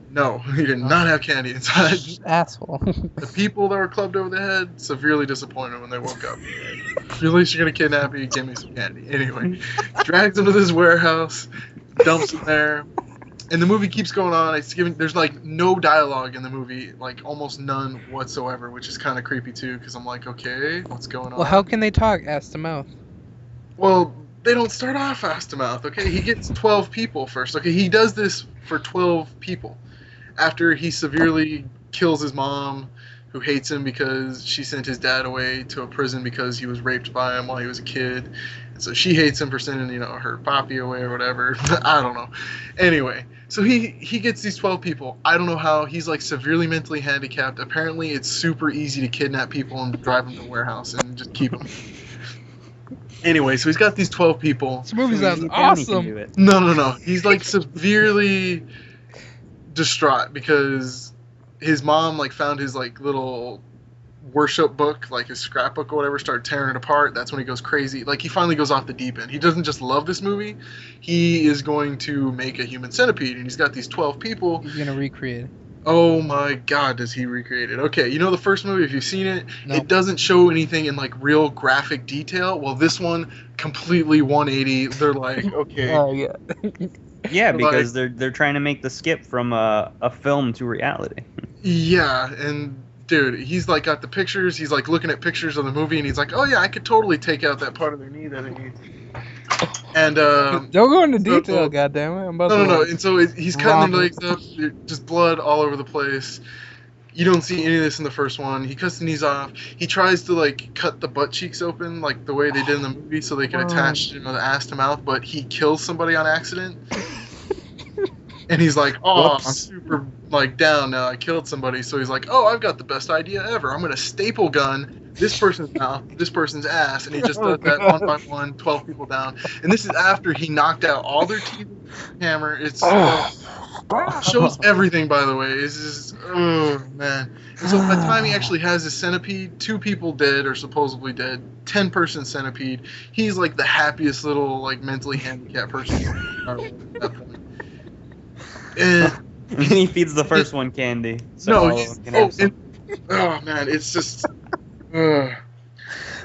No, he did not have candy inside. Asshole. The people that were clubbed over the head severely disappointed when they woke up. At least you're gonna kidnap me, give me some candy. Anyway, drags him to this warehouse, dumps him there, and the movie keeps going on. There's like no dialogue in the movie, like almost none whatsoever, which is kind of creepy too, because I'm like, okay, what's going on? Well, how can they talk ass to mouth? Well, they don't start off ass to mouth. Okay, he gets 12 people first. Okay, he does this for 12 people. After he severely kills his mom, who hates him because she sent his dad away to a prison because he was raped by him while he was a kid. And so she hates him for sending, her papi away or whatever. I don't know. Anyway, so he gets these 12 people. I don't know how. He's like severely mentally handicapped. Apparently it's super easy to kidnap people and drive them to a warehouse and just keep them. Anyway, so he's got these 12 people. This movie sounds awesome. No. He's like severely distraught because his mom like found his like little worship book, like his scrapbook or whatever, started tearing it apart. That's when he goes crazy. Like he finally goes off the deep end. He doesn't just love this movie, he is going to make a Human Centipede, and he's got these 12 people. He's gonna recreate it. Oh my god, does he recreate it? Okay, the first movie, if you've seen it, It doesn't show anything in like real graphic detail. Well, this one completely 180. They're like, okay. Oh yeah. Yeah, because they're trying to make the skip from a film to reality. Yeah, and dude, he's like got the pictures. He's like looking at pictures of the movie, and he's like, "Oh yeah, I could totally take out that part of their knee that it needs." And don't go into detail, goddammit. I'm about no. And so he's cutting their legs up, just blood all over the place. You don't see any of this in the first one. He cuts the knees off. He tries to like cut the butt cheeks open, like the way they did in the movie, so they can attach the ass to mouth. But he kills somebody on accident. And he's like, oh, I'm super like down now. I killed somebody. So he's like, oh, I've got the best idea ever. I'm gonna staple gun this person's mouth, this person's ass, and he just does that one by one, 12 people down. And this is after he knocked out all their teeth with a hammer. It's shows everything, by the way. It's just, oh man. And so by the time he actually has his centipede, 2 people dead or supposedly dead, 10-person centipede. He's like the happiest little like mentally handicapped person at that point. And he feeds the first one candy. So oh man, it's just. And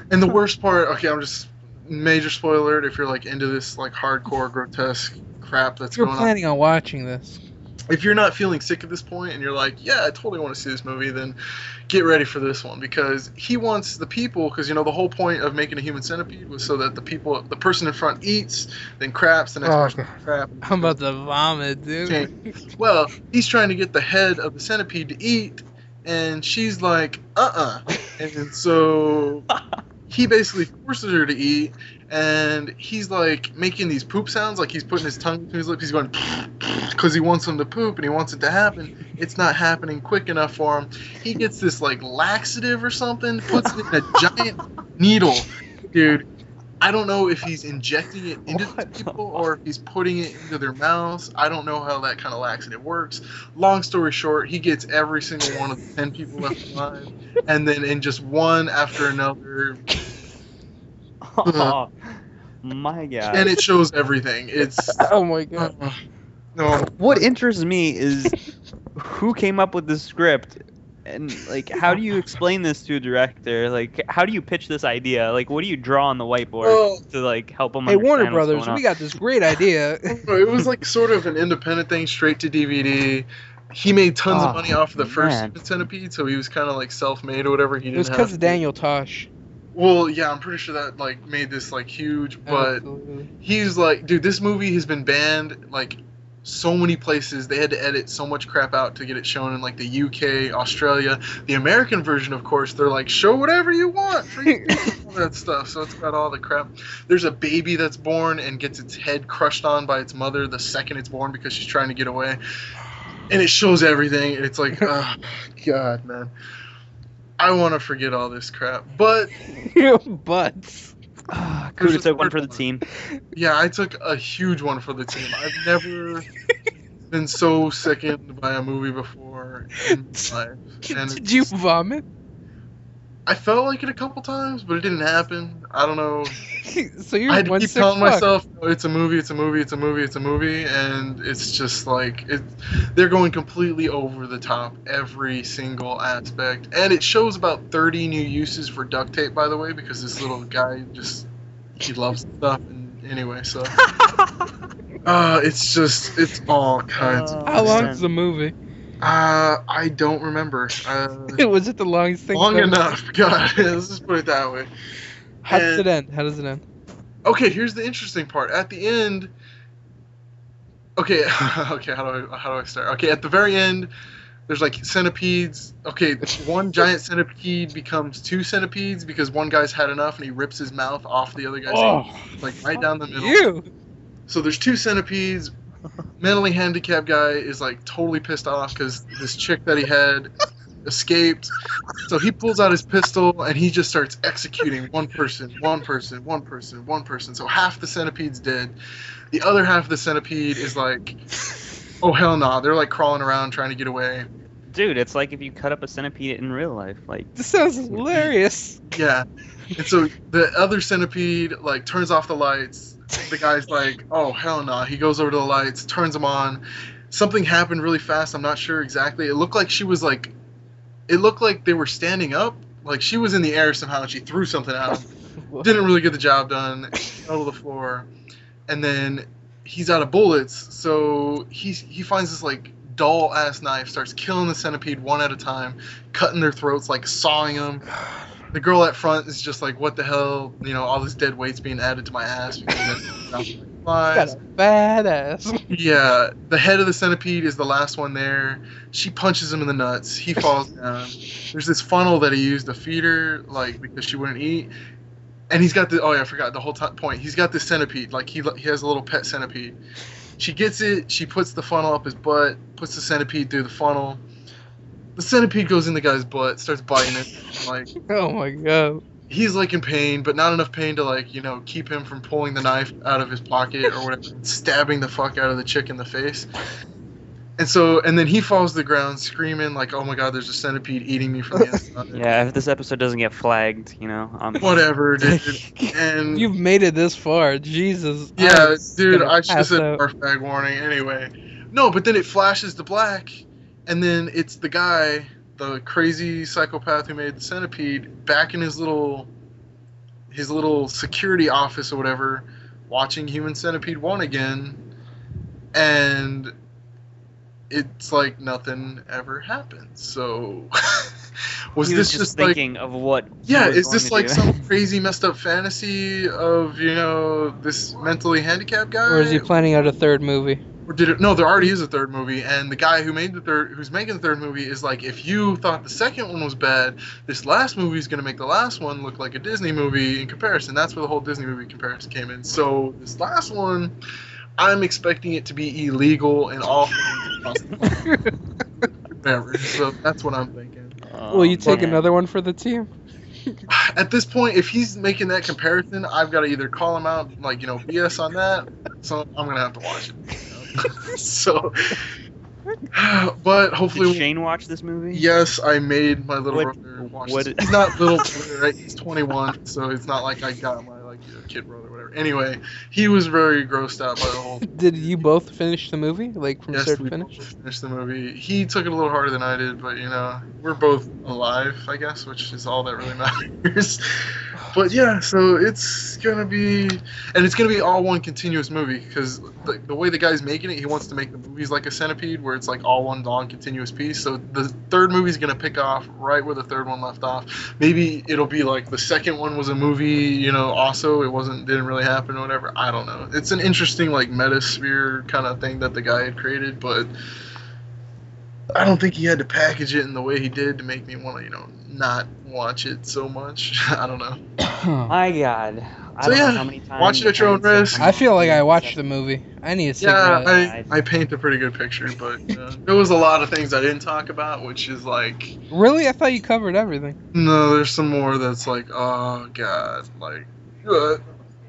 the worst part, okay, I'm just major spoiler alert if you're like into this like hardcore grotesque crap that's going on. You're planning on watching this. If you're not feeling sick at this point and you're like, yeah, I totally want to see this movie, then get ready for this one, because he wants the people, because the whole point of making a Human Centipede was so that the person in front eats, then craps, the next person craps. I'm about to vomit, dude. Okay. Well, he's trying to get the head of the centipede to eat, and she's like, and so he basically forces her to eat, and he's like making these poop sounds, like he's putting his tongue between his lips. He's going because he wants him to poop and he wants it to happen. It's not happening quick enough for him. He gets this like laxative or something, puts it in a giant needle, dude. I don't know if he's injecting it into the people or if he's putting it into their mouths. I don't know how that kind of laxative works. Long story short, he gets every single one of the 10 people left alive, and then in just one after another. Oh my god! And it shows everything. It's oh my god. No. What interests me is who came up with this script. And, like, how do you explain this to a director? Like, how do you pitch this idea? Like, what do you draw on the whiteboard to, like, help them understand Warner what's Brothers, going on? we got this great idea. It was, like, sort of an independent thing, straight to DVD. He made tons of money off of the first Centipede, so he was kind of, like, self-made or whatever. It was because of Daniel Tosh. Well, yeah, I'm pretty sure that, like, made this, like, huge, but he's, like, dude, this movie has been banned, like, so many places. They had to edit so much crap out to get it shown in like the UK, Australia. The American version, of course, they're like, show whatever you want, all that stuff. So it's got all the crap. There's a baby that's born and gets its head crushed on by its mother the second it's born because she's trying to get away. And it shows everything, and it's like, oh, God, man. I want to forget all this crap, but... Butts. Kuda took one for the team. Yeah, I took a huge one for the team. I've never been so sickened by a movie before in my life. And Did you vomit? I felt like it a couple times, but it didn't happen. I don't know. So you're I had to one keep sick telling fuck. myself, oh, it's a movie, it's a movie, it's a movie, it's a movie, and it's just like they're going completely over the top every single aspect. And it shows about 30 new uses for duct tape, by the way, because this little guy he loves stuff. And anyway, so it's all kinds of How stuff. long's the movie? I don't remember. Was it the longest thing? Long ever? enough. God, let's just put it that way. How does it end? How does it end? Okay, here's the interesting part. At the end, okay, how do I start? Okay, at the very end, there's like centipedes. Okay, one giant centipede becomes two centipedes because one guy's had enough and he rips his mouth off the other guy's head, like right down the middle. You. So there's two centipedes. Mentally handicapped guy is like totally pissed off because this chick that he had escaped. So he pulls out his pistol and he just starts executing one person. So half the centipede's dead. The other half of the centipede is like, oh hell no. They're like crawling around trying to get away. Dude, it's like if you cut up a centipede in real life. Like, This sounds hilarious. Yeah. And so the other centipede like turns off the lights. The guy's like, oh hell no. He goes over to the lights, turns them on. Something happened really fast. I'm not sure exactly. It looked like they were standing up. Like she was in the air somehow and she threw something at him. Didn't really get the job done. Fell to the floor. And then he's out of bullets. So he finds this like dull ass knife, starts killing the centipede one at a time, cutting their throats, like sawing them. The girl at front is just like, what the hell? You know, all this dead weight's being added to my ass. Because Got a badass. Yeah, the head of the centipede is the last one there. She punches him in the nuts. He falls down. There's this funnel that he used to feed her, like, because she wouldn't eat. And he's got I forgot the whole point. He's got this centipede. Like, he has a little pet centipede. She gets it. She puts the funnel up his butt, puts the centipede through the funnel. The centipede goes in the guy's butt, starts biting it. Like, Oh my god. he's like in pain, but not enough pain to like, you know, keep him from pulling the knife out of his pocket or whatever, stabbing the fuck out of the chick in the face. And then he falls to the ground screaming like, oh my god, there's a centipede eating me from the inside. yeah, if this episode doesn't get flagged, you know, Whatever, dude. And You've made it this far. Jesus. yeah, I'm dude, gonna I should have pass said out. barf bag warning anyway. No, but then it flashes to black, and then it's the guy, the crazy psychopath who made the centipede, back in his little security office or whatever, watching Human Centipede 1 again, and it's like nothing ever happened. So was he this was just like thinking of what? he yeah, was is going this to like do. some crazy messed up fantasy of, you know, this mentally handicapped guy? Or is he planning out a third movie? Or did it? No, there already is a third movie, and the guy who's making the third movie is like, if you thought the second one was bad, this last movie is gonna make the last one look like a Disney movie in comparison. That's where the whole Disney movie comparison came in. So this last one, I'm expecting it to be illegal in all forms whatever. So that's what I'm thinking. Will you take man. another one for the team? At this point, if he's making that comparison, I've got to either call him out, like, you know, BS on that. So I'm gonna have to watch it. You know? So, but hopefully, Did Shane watch this movie? yes, I made my little What- brother watch. what- This. He's not little, brother, right? He's 21, so it's not like I got my like kid brother or whatever. Anyway, he was very grossed out by the whole. Did you both finish the movie, like from Yes, start to we finish? both finished the movie. He took it a little harder than I did, but you know, we're both alive, I guess, which is all that really matters. But yeah, so it's gonna be, and it's gonna be all one continuous movie because the way the guy's making it, he wants to make the movies like a Centipede, where it's like all one long continuous piece. So the third movie's gonna pick off right where the third one left off. Maybe it'll be like the second one was a movie, you know, also it didn't really happen or whatever. I don't know. It's an interesting like metasphere kind of thing that the guy had created, but I don't think he had to package it in the way he did to make me want to, you know, not watch it so much. I don't know. My God. I So don't yeah, know how many times watch it at your own risk. I feel like I watched the movie. I need to Yeah, cigarette. I paint a pretty good picture, but there was a lot of things I didn't talk about, which is like, Really? I thought you covered everything. no, there's some more that's like, oh god, like, All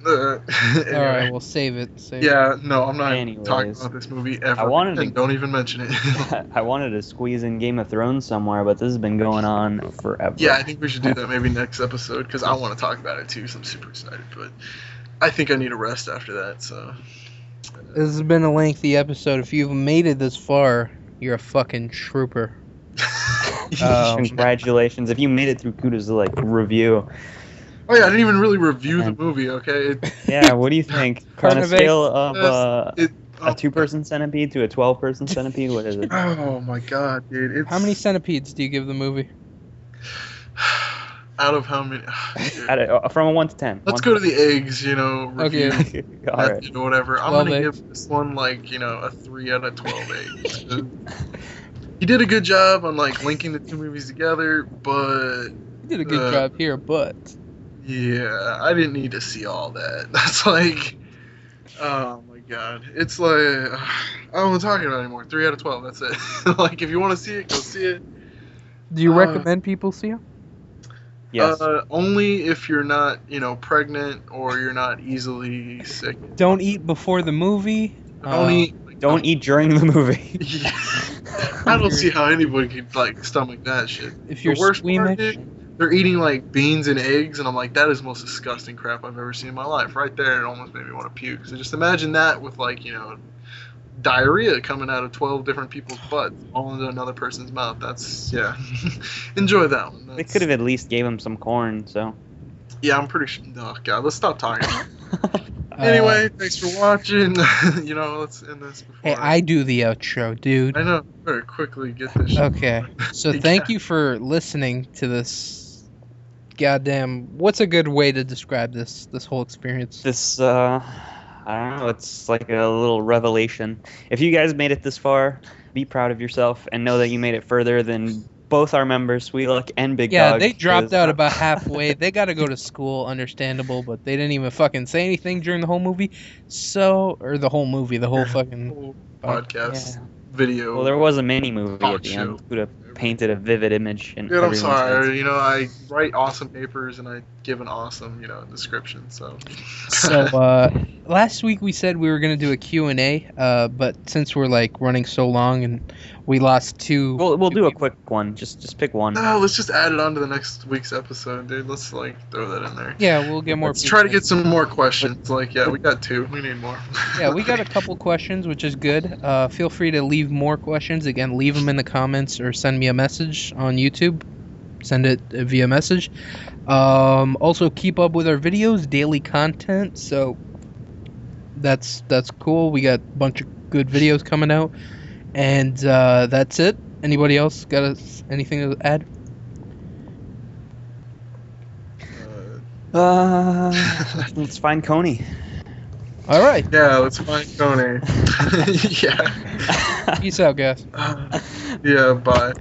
anyway. right, we'll save it. Save it. Yeah, no, I'm not Anyways, talking about this movie ever. I wanted to- and don't even mention it. I wanted to squeeze in Game of Thrones somewhere, but this has been going on forever. Yeah, I think we should do that maybe next episode because I want to talk about it too. So I'm super excited, but I think I need a rest after that. So This has been a lengthy episode. If you've made it this far, you're a fucking trooper. Congratulations. If you made it through Kuda's like review. oh yeah, I didn't even really review the movie. Okay. Yeah, what do you think? On a Carnivate? scale of It, a 2-person centipede to a 12-person centipede, what is it? Oh my god, dude! It's, How many centipedes do you give the movie? out of how many? Dude. From a 1 to 10. Let's go to the eggs. You know, review Okay. All right. method or whatever. I'm 12 gonna eggs. give this one like, you know, a 3 out of 12 eggs. He did a good job on like linking the two movies together, but You did a good job here, but yeah, I didn't need to see all that. That's like, oh my god, it's like I don't want to talk about it anymore. 3 out of 12. That's it. Like, if you want to see it, go see it. do you recommend people see it? Yes. Only if you're not, you know, pregnant or you're not easily sick. Don't eat before the movie. Don't eat. Don't eat during the movie. Yeah. I don't see how anybody could like stomach that shit. If you're the worst part, squeamish. dude, they're eating like beans and eggs, and I'm like, that is the most disgusting crap I've ever seen in my life. Right there, it almost made me want to puke. So just imagine that with like, you know, diarrhea coming out of 12 different people's butts, all into another person's mouth. That's, yeah. Enjoy that one. They That's- could have at least gave him some corn, so. Yeah, I'm pretty sure. Oh god, let's stop talking. Anyway, thanks for watching. You know, let's end this before. Hey, I do the outro, dude. I know. Better quickly get this. Shit. Okay, so thank you for listening to this. Goddamn, what's a good way to describe this whole experience? This, I don't know, it's like a little revelation. If you guys made it this far, be proud of yourself and know that you made it further than both our members, Sweet Luck and Big Yeah, Dog. they dropped 'cause- out about halfway. They got to go to school, understandable, but they didn't even fucking say anything during the whole movie. So, or the whole movie, the whole fucking Whole podcast Yeah. video. Well, there was a mini movie Talk at the show. end. Could have painted a vivid image in Dude, I'm everyone's sorry. heads. You know, I write awesome papers and I give an awesome, you know, description. So. So last week we said we were gonna do a Q&A, but since we're like running so long and we lost two. We'll two do a people- quick one. Just pick one. No, let's just add it on to the next week's episode, dude. Let's like throw that in there. Yeah, we'll get more. Let's try to people. get some more questions. Like, yeah, we got 2. We need more. Yeah, we got a couple questions, which is good. Feel free to leave more questions. Again, leave them in the comments or send me a message on YouTube. Send it via message. Also, keep up with our videos, daily content. So that's cool. We got a bunch of good videos coming out, and that's it. Anybody else got anything to add? Let's find Kony. All right. Yeah, let's find Kony. Yeah. Peace out, guys. Yeah, bye.